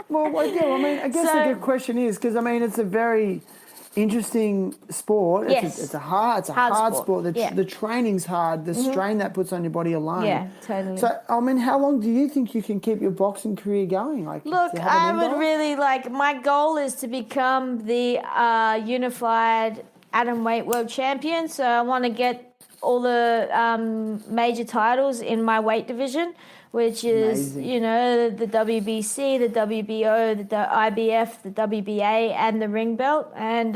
[SPEAKER 1] Well, yeah. I mean, I guess the good question is, because I mean, it's a very interesting sport.
[SPEAKER 3] Yes.
[SPEAKER 1] It's a hard sport. The training's hard. The strain that puts on your body alone.
[SPEAKER 3] Yeah, totally.
[SPEAKER 1] So, I mean, how long do you think you can keep your boxing career going? Like,
[SPEAKER 3] look, I would really my goal is to become the unified atomweight world champion. So I want to get all the major titles in my weight division, which is,
[SPEAKER 1] amazing.
[SPEAKER 3] the WBC, the WBO, the IBF, the WBA, and the ring belt. And,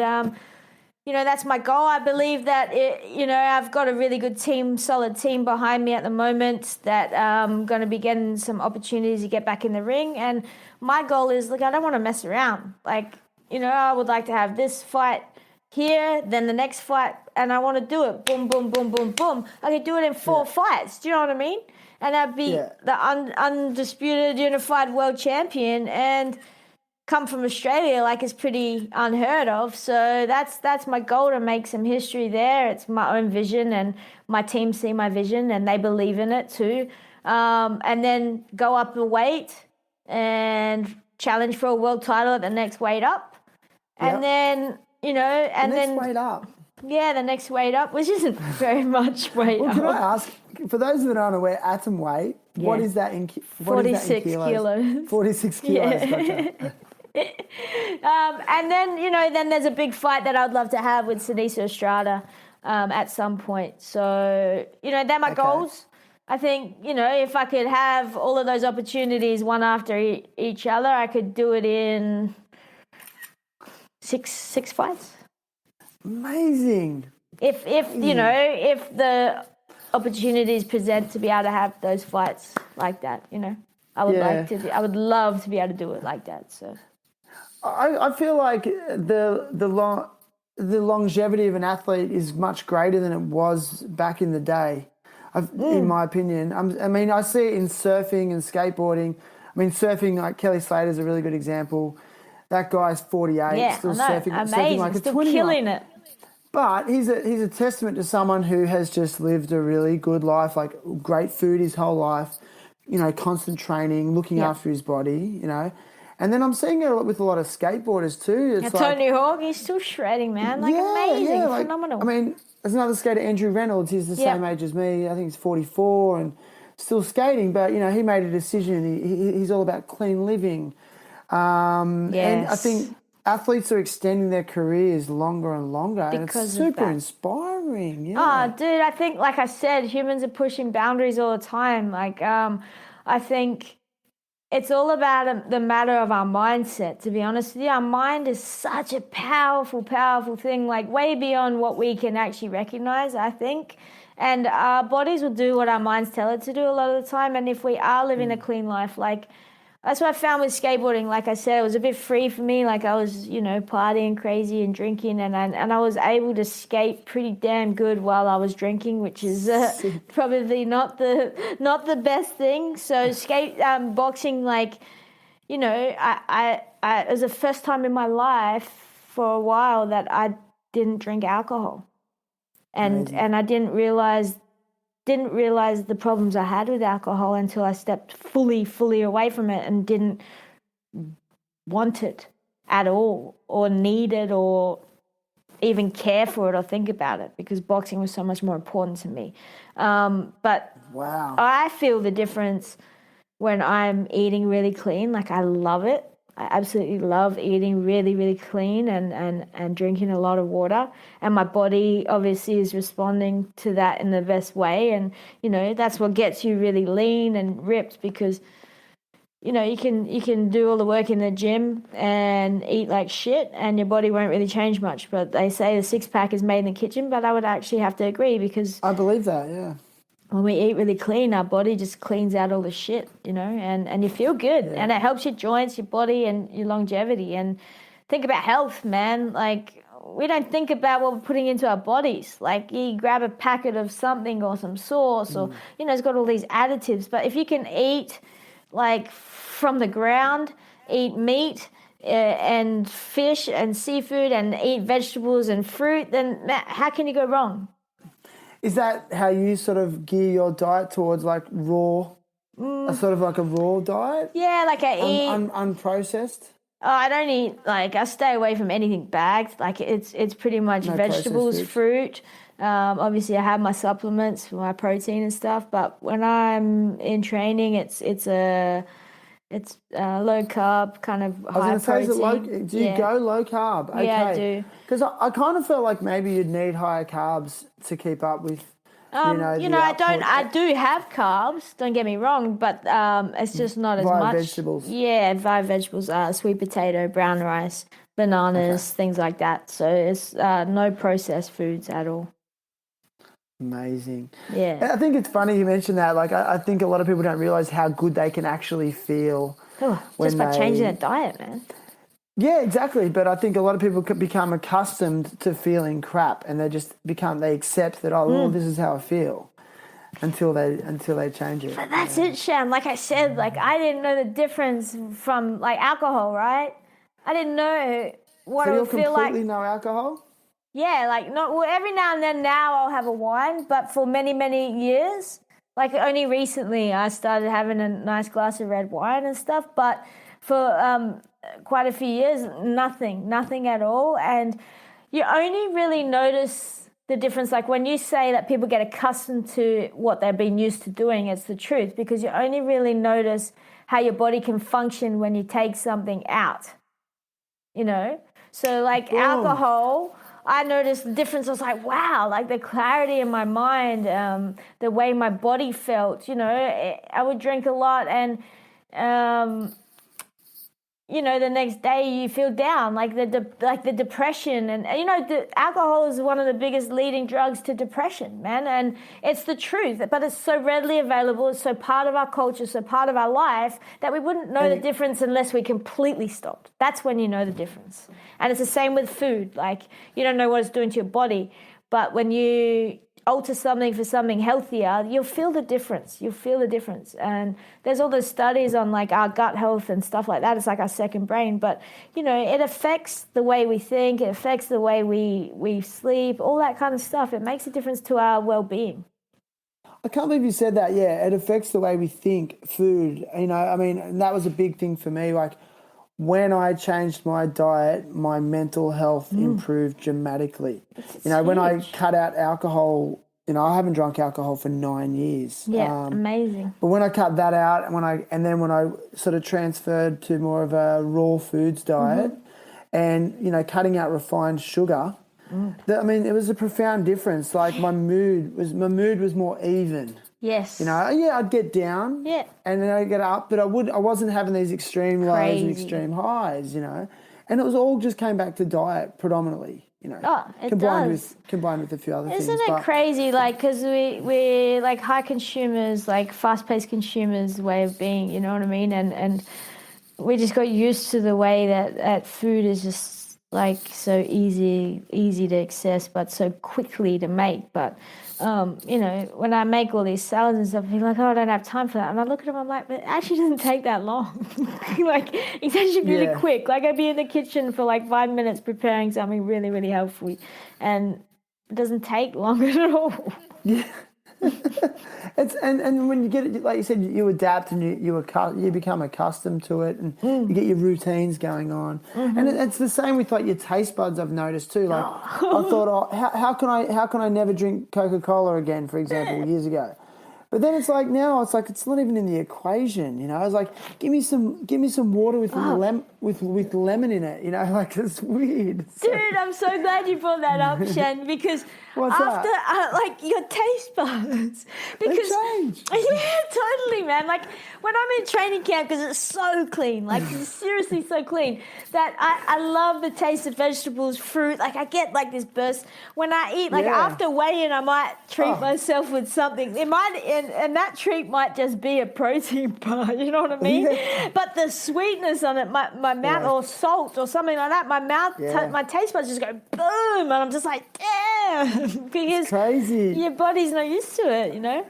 [SPEAKER 3] that's my goal. I believe that, I've got a really good solid team behind me at the moment that I'm going to be getting some opportunities to get back in the ring. And my goal is, I don't want to mess around. I would like to have this fight here, then the next fight, and I want to do it. Boom, boom, boom, boom, boom. I could do it in 4 fights. Do you know what I mean? And I'd be the undisputed unified world champion, and come from Australia, it's pretty unheard of. So that's my goal, to make some history there. It's my own vision, and my team see my vision, and they believe in it too. And then go up the weight and challenge for a world title at the next weight up. And then
[SPEAKER 1] weight up.
[SPEAKER 3] Yeah, the next weight up, which isn't very much weight up.
[SPEAKER 1] Can I ask, for those that aren't aware, atom weight, what is that in
[SPEAKER 3] 46 kilos.
[SPEAKER 1] 46 kilos, gotcha.
[SPEAKER 3] And then, then there's a big fight that I'd love to have with Louisa Hawton at some point. So, they're my goals. I think, if I could have all of those opportunities one after each other, I could do it in six fights.
[SPEAKER 1] Amazing.
[SPEAKER 3] If the opportunities present to be able to have those fights like that, I would love to be able to do it like that. So
[SPEAKER 1] I feel like the longevity of an athlete is much greater than it was back in the day. In my opinion, I see it in surfing and skateboarding. Surfing, like Kelly Slater's a really good example. That guy's 48, still surfing like a 20-year-old.
[SPEAKER 3] Killing it.
[SPEAKER 1] But he's a testament to someone who has just lived a really good life, like great food his whole life, constant training, looking after his body, And then I'm seeing it with a lot of skateboarders too. It's
[SPEAKER 3] Tony Hawk, he's still shredding, man. Amazing, phenomenal.
[SPEAKER 1] There's another skater, Andrew Reynolds. He's the same age as me. I think he's 44 and still skating. But, he made a decision. He's all about clean living. And I think athletes are extending their careers longer and longer, and it's super inspiring. Yeah.
[SPEAKER 3] Oh, dude, I think, like I said, humans are pushing boundaries all the time. I think it's all about the matter of our mindset, to be honest with you. Our mind is such a powerful, powerful thing, way beyond what we can actually recognize, I think. And our bodies will do what our minds tell it to do a lot of the time. And if we are living a clean life, that's what I found with skateboarding. Like I said, it was a bit free for me. I was, partying crazy and drinking, and I was able to skate pretty damn good while I was drinking, which is probably not the best thing. So boxing, it was the first time in my life for a while that I didn't drink alcohol. And I didn't realize the problems I had with alcohol until I stepped fully away from it and didn't want it at all, or need it, or even care for it or think about it, because boxing was so much more important to me. But
[SPEAKER 1] Wow.
[SPEAKER 3] I feel the difference when I'm eating really clean. Like, I love it. I absolutely love eating really, really clean and drinking a lot of water. And my body obviously is responding to that in the best way. And, you know, that's what gets you really lean and ripped, because, you know, you can do all the work in the gym and eat like shit and your body won't really change much. But they say the six-pack is made in the kitchen, but I would actually have to agree, because
[SPEAKER 1] I believe that, yeah.
[SPEAKER 3] when we eat really clean, our body just cleans out all the shit, you know, and you feel good.
[SPEAKER 1] Yeah.
[SPEAKER 3] And it helps your joints, your body, and your longevity. And think about health, man. Like, we don't think about what we're putting into our bodies. Like, you grab a packet of something or some sauce or, you know, it's got all these additives. But if you can eat, like, from the ground, eat meat and fish and seafood and eat vegetables and fruit, then how can you go wrong?
[SPEAKER 1] Is that how you sort of gear your diet towards, like, raw, a sort of like a raw diet?
[SPEAKER 3] Yeah, like I eat...
[SPEAKER 1] unprocessed?
[SPEAKER 3] Oh, I don't eat, like, I stay away from anything bagged. Like, it's pretty much
[SPEAKER 1] No
[SPEAKER 3] vegetables,
[SPEAKER 1] processed
[SPEAKER 3] fruit. Obviously, I have my supplements for my protein and stuff. But when I'm in training, it's low carb, kind of high protein.
[SPEAKER 1] Do you go low carb? Okay.
[SPEAKER 3] Yeah, I do.
[SPEAKER 1] Because I kind of felt like maybe you'd need higher carbs to keep up with,
[SPEAKER 3] I do have carbs, don't get me wrong, but it's just not as much.
[SPEAKER 1] Vegetables.
[SPEAKER 3] Yeah, via vegetables, sweet potato, brown rice, bananas, things like that. So it's no processed foods at all.
[SPEAKER 1] Amazing.
[SPEAKER 3] Yeah.
[SPEAKER 1] I think it's funny you mentioned that. Like, I think a lot of people don't realise how good they can actually feel.
[SPEAKER 3] Just by changing their diet, man.
[SPEAKER 1] Yeah, exactly. But I think a lot of people could become accustomed to feeling crap, and they accept that, this is how I feel, until they change it.
[SPEAKER 3] But that's it, Shan. Like I said, like, I didn't know the difference from, like, alcohol, right? I didn't know what it would feel like.
[SPEAKER 1] So you're completely no alcohol?
[SPEAKER 3] Yeah, like, not well, every now and then now I'll have a wine, but for many, many years, like, only recently I started having a nice glass of red wine and stuff, but for quite a few years, nothing at all. And you only really notice the difference, like, when you say that people get accustomed to what they've been used to doing, it's the truth, because you only really notice how your body can function when you take something out, you know? So, like, alcohol, I noticed the difference. I was like, wow, like, the clarity in my mind, the way my body felt, you know. I would drink a lot and, you know, the next day you feel down, like the depression. And, you know, the alcohol is one of the biggest leading drugs to depression, man. And it's the truth, but it's so readily available. It's so part of our culture, so part of our life, that we wouldn't know the difference unless we completely stopped. That's when you know the difference. And it's the same with food. Like, you don't know what it's doing to your body, but when you alter something for something healthier, you'll feel the difference. And there's all those studies on, like, our gut health and stuff like that. It's like our second brain. But, you know, it affects the way we think. It affects the way we sleep, all that kind of stuff. It makes a difference to our well-being.
[SPEAKER 1] I can't believe you said that. Yeah, it affects the way we think, food. You know, I mean, and that was a big thing for me. Like, when I changed my diet, my mental health improved dramatically. You know, when I cut out alcohol, you know, I haven't drunk alcohol for 9 years.
[SPEAKER 3] Yeah, amazing.
[SPEAKER 1] But when I cut that out, and then when I sort of transferred to more of a raw foods diet, and, you know, cutting out refined sugar, I mean, it was a profound difference. Like, my mood was more even.
[SPEAKER 3] Yes.
[SPEAKER 1] You know, yeah, I'd get down.
[SPEAKER 3] Yeah.
[SPEAKER 1] And then I'd get up, but I wasn't having these extreme lows and extreme highs, you know. And it was all just came back to diet predominantly, you know.
[SPEAKER 3] Oh, it
[SPEAKER 1] combined
[SPEAKER 3] does.
[SPEAKER 1] With a few other things.
[SPEAKER 3] Isn't it crazy? Like, because we're like high consumers, like fast-paced consumers way of being, you know what I mean? And we just got used to the way that food is just like so easy to access, but so quickly to make. But when I make all these salads and stuff, I'm like, oh, I don't have time for that. And I look at them, I'm like, but it actually doesn't take that long. Like, it's actually really quick. Like, I'd be in the kitchen for like 5 minutes preparing something really, really healthy, and it doesn't take long at all.
[SPEAKER 1] Yeah. and when you get it, like you said, you adapt and you become accustomed to it, and you get your routines going on. And it's the same with like your taste buds. I've noticed too. Like I thought, how can I never drink Coca-Cola again, for example, years ago. But then it's like now it's not even in the equation, you know. It's like give me some water with with lemon in it, you know. Like it's weird.
[SPEAKER 3] Dude, I'm so glad you brought that up, Shen, because after like your taste buds, because
[SPEAKER 1] they change.
[SPEAKER 3] Yeah, totally, man. Like when I'm in training camp, because it's so clean, like it's seriously so clean that I love the taste of vegetables, fruit. Like I get like this burst when I eat. Like after weigh-in, I might treat myself with something. It might. And that treat might just be a protein bar, you know what I mean? Yeah. But the sweetness on it, my mouth, or salt or something like that, my mouth, my taste buds just go boom, and I'm just like, damn, because
[SPEAKER 1] it's crazy.
[SPEAKER 3] Your body's not used to it, you know?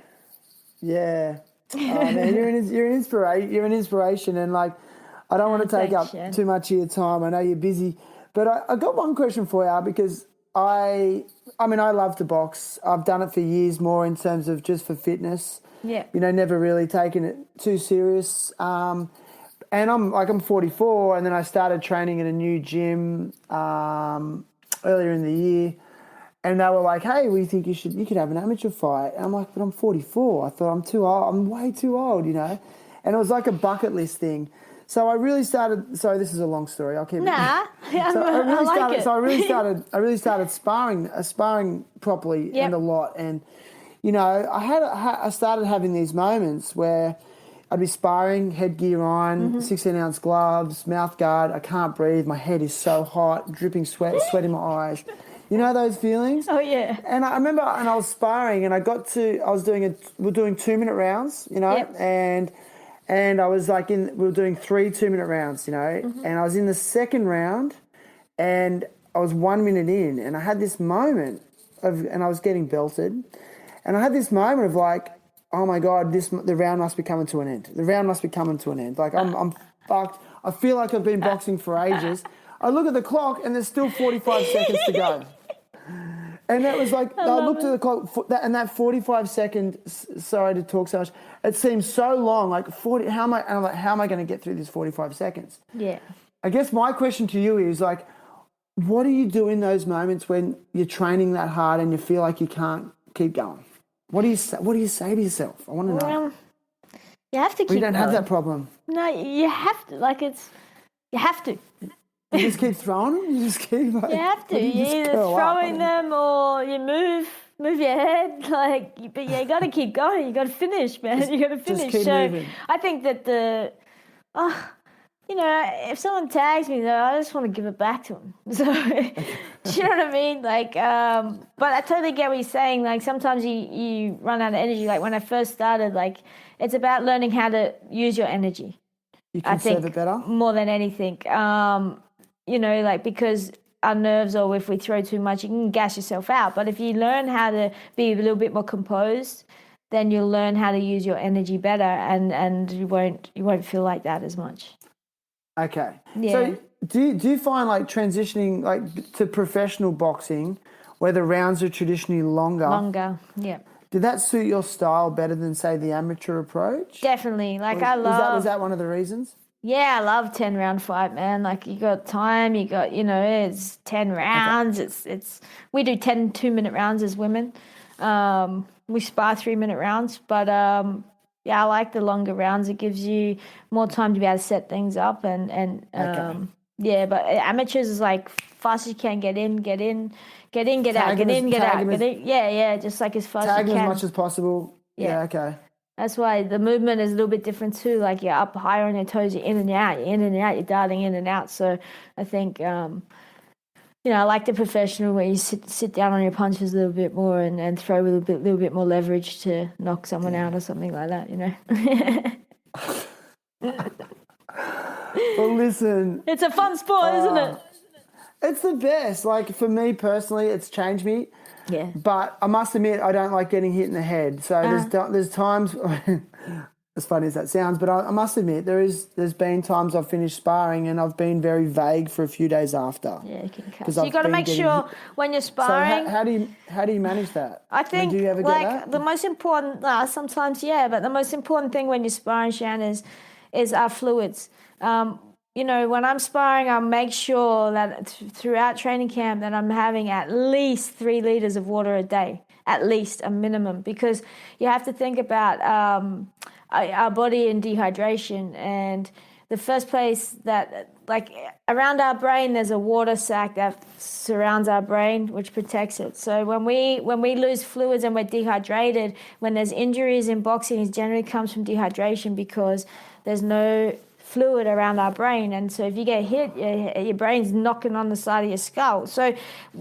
[SPEAKER 1] Yeah. Oh, man, you're an inspiration, and like, I don't want to take up too much of your time. I know you're busy, but I got one question for you, because I love to box. I've done it for years, more in terms of just for fitness.
[SPEAKER 3] Yeah.
[SPEAKER 1] You know, never really taken it too serious. And I'm 44, and then I started training in a new gym earlier in the year, and they were like, "Hey, we think you could have an amateur fight." And I'm like, "But I'm 44. I thought I'm too old. I'm way too old, you know." And it was like a bucket list thing. So I really started. Sorry, this is a long story. I'll keep it.
[SPEAKER 3] Nah,
[SPEAKER 1] so I really started sparring properly and a lot. And you know, I started having these moments where I'd be sparring, headgear on, 16-ounce gloves, mouth guard. I can't breathe. My head is so hot, dripping sweat in my eyes. You know those feelings?
[SPEAKER 3] Oh yeah.
[SPEAKER 1] And I remember, and I was sparring, and we're doing 2-minute rounds, you know, and I was like we were doing 3 2-minute rounds, you know, and I was in the second round, and I was 1 minute in, and I had this moment and I was getting belted, and I had this moment of like, oh my God, the round must be coming to an end. The round must be coming to an end. Like I'm fucked. I feel like I've been boxing for ages. I look at the clock, and there's still 45 seconds to go. And that was like, I looked at the clock, and that 45 seconds, sorry to talk so much, it seems so long, like 40, how am I going to get through this 45 seconds? Yeah. I guess my question to you is like, what do you do in those moments when you're training that hard and you feel like you can't keep going? What do you say to yourself? I want to know.
[SPEAKER 3] You have to keep
[SPEAKER 1] going. You don't have
[SPEAKER 3] going.
[SPEAKER 1] that problem.
[SPEAKER 3] No, you have to, you have to.
[SPEAKER 1] You just keep throwing them? You just keep like...
[SPEAKER 3] You have to. You're either throwing them or you move your head. But you got to keep going. You got to finish, man. You got to finish.
[SPEAKER 1] Just keep moving.
[SPEAKER 3] I think that if someone tags me, though, I just want to give it back to them. So, do you know what I mean? Like, but I totally get what you're saying. Like, sometimes you run out of energy. Like, when I first started, like, it's about learning how to use your energy.
[SPEAKER 1] You can serve it better?
[SPEAKER 3] More than anything. Because our nerves, or if we throw too much, you can gas yourself out. But if you learn how to be a little bit more composed, then you'll learn how to use your energy better, and you won't feel like that as much.
[SPEAKER 1] Okay.
[SPEAKER 3] Yeah.
[SPEAKER 1] So do you find like transitioning like to professional boxing, where the rounds are traditionally longer?
[SPEAKER 3] Longer, yeah.
[SPEAKER 1] Did that suit your style better than, say, the amateur approach?
[SPEAKER 3] Definitely.
[SPEAKER 1] Was that one of the reasons?
[SPEAKER 3] Yeah, I love 10-round fight, man. Like, you got time, it's 10 rounds. Okay. It's we do 10 2-minute rounds as women. We spar 3-minute rounds, but I like the longer rounds. It gives you more time to be able to set things up and
[SPEAKER 1] okay.
[SPEAKER 3] Yeah, but amateurs is like fast as you can, get in, get out, get in, get out, get in. Yeah, just like as fast as you can.
[SPEAKER 1] Tag as much as possible. Yeah, okay.
[SPEAKER 3] That's why the movement is a little bit different too. Like, you're up higher on your toes, you're in and out, you're darting in and out. So I think, I like the professional where you sit down on your punches a little bit more and throw with a little bit more leverage to knock someone out or something like that, you know.
[SPEAKER 1] Well, listen.
[SPEAKER 3] It's a fun sport, isn't it?
[SPEAKER 1] It's the best. Like, for me personally, it's changed me.
[SPEAKER 3] Yeah.
[SPEAKER 1] But I must admit, I don't like getting hit in the head. So there's times, as funny as that sounds, but I must admit, there's been times I've finished sparring and I've been very vague for a few days after.
[SPEAKER 3] Yeah, you can cut. So you got to make sure when you're sparring.
[SPEAKER 1] So how do you manage that?
[SPEAKER 3] I think,
[SPEAKER 1] do you ever get that?
[SPEAKER 3] The most important, sometimes, yeah, but the most important thing when you're sparring, Shan, is our fluids. When I'm sparring, I'll make sure that throughout training camp that I'm having at least 3 liters of water a day, at least a minimum, because you have to think about our body and dehydration. And the first place that, like, around our brain, there's a water sac that surrounds our brain, which protects it. So when we lose fluids and we're dehydrated, when there's injuries in boxing, it generally comes from dehydration because there's no fluid around our brain. And so if you get hit, your brain's knocking on the side of your skull. So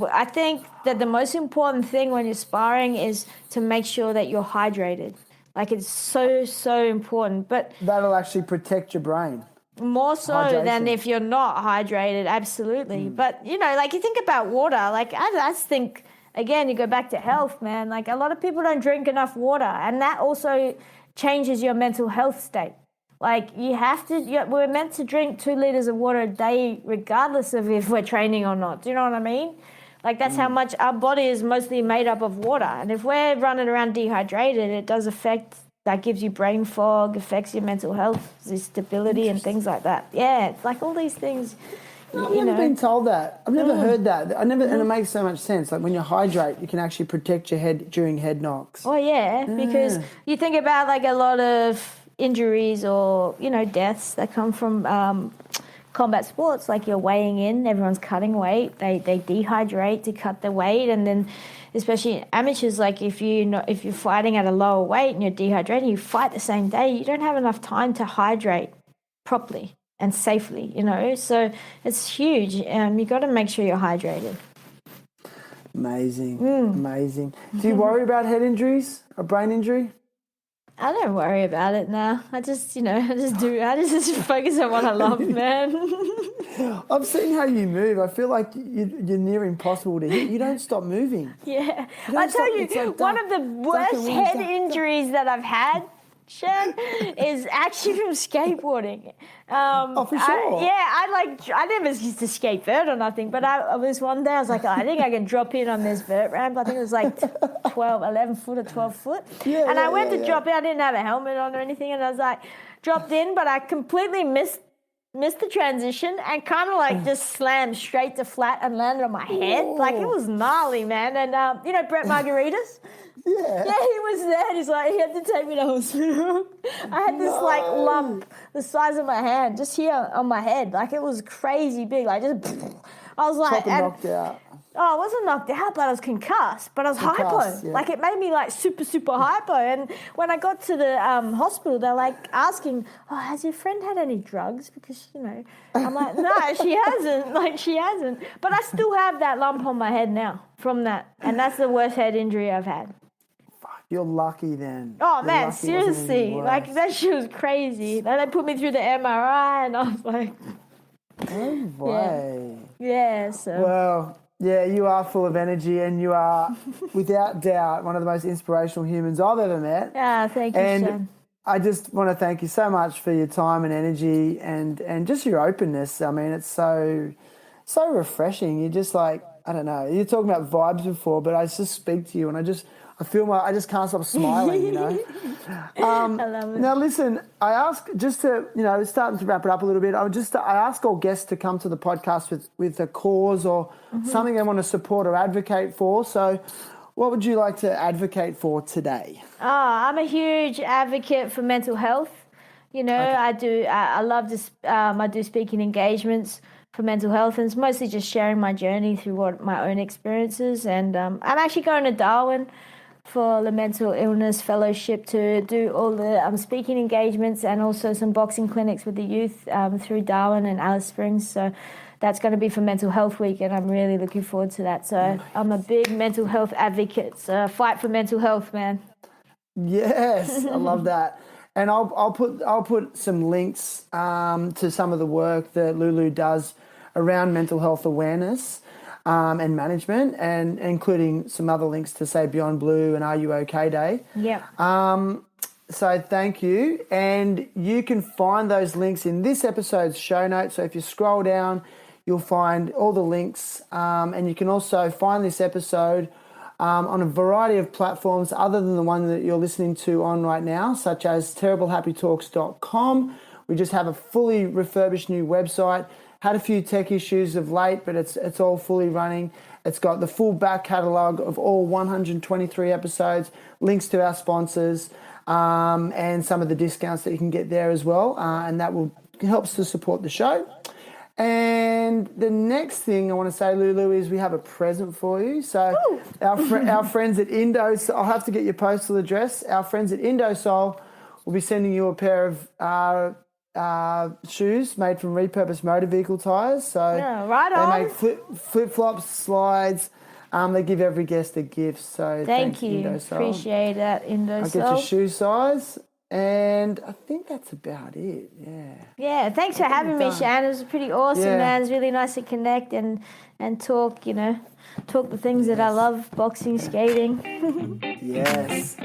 [SPEAKER 3] I think that the most important thing when you're sparring is to make sure that you're hydrated. Like, it's so important. But
[SPEAKER 1] that'll actually protect your brain.
[SPEAKER 3] More so than if you're not hydrated, absolutely. But, you think about water. Like, I just think, again, you go back to health, man. Like, a lot of people don't drink enough water, and that also changes your mental health state. Like, we're meant to drink 2 liters of water a day regardless of if we're training or not. Do you know what I mean? Like, that's how much our body is mostly made up of water. And if we're running around dehydrated, it does affect, that gives you brain fog, affects your mental health, stability and things like that. Yeah, it's like all these things.
[SPEAKER 1] I've never been told that. I've never heard that. And it makes so much sense. Like, when you hydrate, you can actually protect your head during head knocks.
[SPEAKER 3] Oh, yeah, because you think about, like, a lot of injuries or, deaths that come from combat sports. Like, you're weighing in, everyone's cutting weight, they dehydrate to cut the weight, and then especially amateurs, like, if you're fighting at a lower weight and you're dehydrated, you fight the same day, you don't have enough time to hydrate properly and safely, so it's huge. You got to make sure you're hydrated.
[SPEAKER 1] Amazing. Do you worry about head injuries or brain injury?
[SPEAKER 3] I don't worry about it now. I just focus on what I love, man.
[SPEAKER 1] I've seen how you move. I feel like you're near impossible to hit. You don't stop moving.
[SPEAKER 3] Yeah. I tell you, one of the worst head injuries that I've had, Shan, is actually from skateboarding.
[SPEAKER 1] For sure.
[SPEAKER 3] I never used to skate vert or nothing, but I was one day, I was like, I think I can drop in on this vert ramp. I think it was like 11 foot or 12 foot. I went to drop in. I didn't have a helmet on or anything, and I was like, dropped in, but I completely missed the transition and kind of like just slammed straight to flat and landed on my head.
[SPEAKER 1] Whoa.
[SPEAKER 3] Like, it was gnarly, man. And Brett Margaritas?
[SPEAKER 1] Yeah,
[SPEAKER 3] he was there. He's like, he had to take me to hospital. I had this like lump the size of my hand just here on my head. Like, it was crazy big. Like, just I was like,
[SPEAKER 1] knocked out.
[SPEAKER 3] Oh, I wasn't knocked out, but I was concussed. But I was hypo.
[SPEAKER 1] Yeah.
[SPEAKER 3] Like, it made me like super hypo. And when I got to the hospital, they're like asking, "Oh, has your friend had any drugs?" Because I'm like, "No, she hasn't." Like, she hasn't. But I still have that lump on my head now from that, and that's the worst head injury I've had.
[SPEAKER 1] You're lucky then.
[SPEAKER 3] Oh, man, seriously. Like, that shit was crazy. Then they put me through the MRI, and I was like...
[SPEAKER 1] No way.
[SPEAKER 3] Yeah, so...
[SPEAKER 1] Well, yeah, you are full of energy, and you are, without doubt, one of the most inspirational humans I've ever met.
[SPEAKER 3] Yeah, thank you, Sean.
[SPEAKER 1] I just want to thank you so much for your time and energy and just your openness. I mean, it's so refreshing. You're just like, I don't know, you're talking about vibes before, but I just speak to you, and I just can't stop smiling, I love it. Now, listen, I ask, just to, starting to wrap it up a little bit, I ask all guests to come to the podcast with a cause or something they want to support or advocate for. So what would you like to advocate for today?
[SPEAKER 3] I'm a huge advocate for mental health. Okay. I love this. I do speaking engagements for mental health, and it's mostly just sharing my journey through my own experiences. And I'm actually going to Darwin for the mental illness fellowship to do all the speaking engagements and also some boxing clinics with the youth through Darwin and Alice Springs. So that's going to be for Mental Health Week, and I'm really looking forward to that. So I'm a big mental health advocate. So fight for mental health, man.
[SPEAKER 1] Yes, I love that. And I'll put some links to some of the work that Lulu does around mental health awareness and management, and including some other links to, say, Beyond Blue and Are You OK Day.
[SPEAKER 3] Yeah.
[SPEAKER 1] So thank you. And you can find those links in this episode's show notes. So if you scroll down, you'll find all the links. And you can also find this episode on a variety of platforms other than the one that you're listening to on right now, such as terriblehappytalks.com. We just have a fully refurbished new website. Had a few tech issues of late, but it's all fully running. It's got the full back catalogue of all 123 episodes, links to our sponsors, and some of the discounts that you can get there as well. And that helps to support the show. And the next thing I want to say, Lulu, is we have a present for you. So our friends at Indosol, I'll have to get your postal address. Our friends at Indosol will be sending you a pair of shoes made from repurposed motor vehicle tyres. So
[SPEAKER 3] right on.
[SPEAKER 1] They make flip-flops, slides. They give every guest a gift. So
[SPEAKER 3] thank you.
[SPEAKER 1] Indosol.
[SPEAKER 3] Appreciate that, Indosol.
[SPEAKER 1] I'll get your shoe size. And I think that's about it, yeah.
[SPEAKER 3] Yeah, thanks for having me, Shan. It was pretty awesome, man. It's really nice to connect and talk, talk the things that I love, boxing, skating.
[SPEAKER 1] Yes.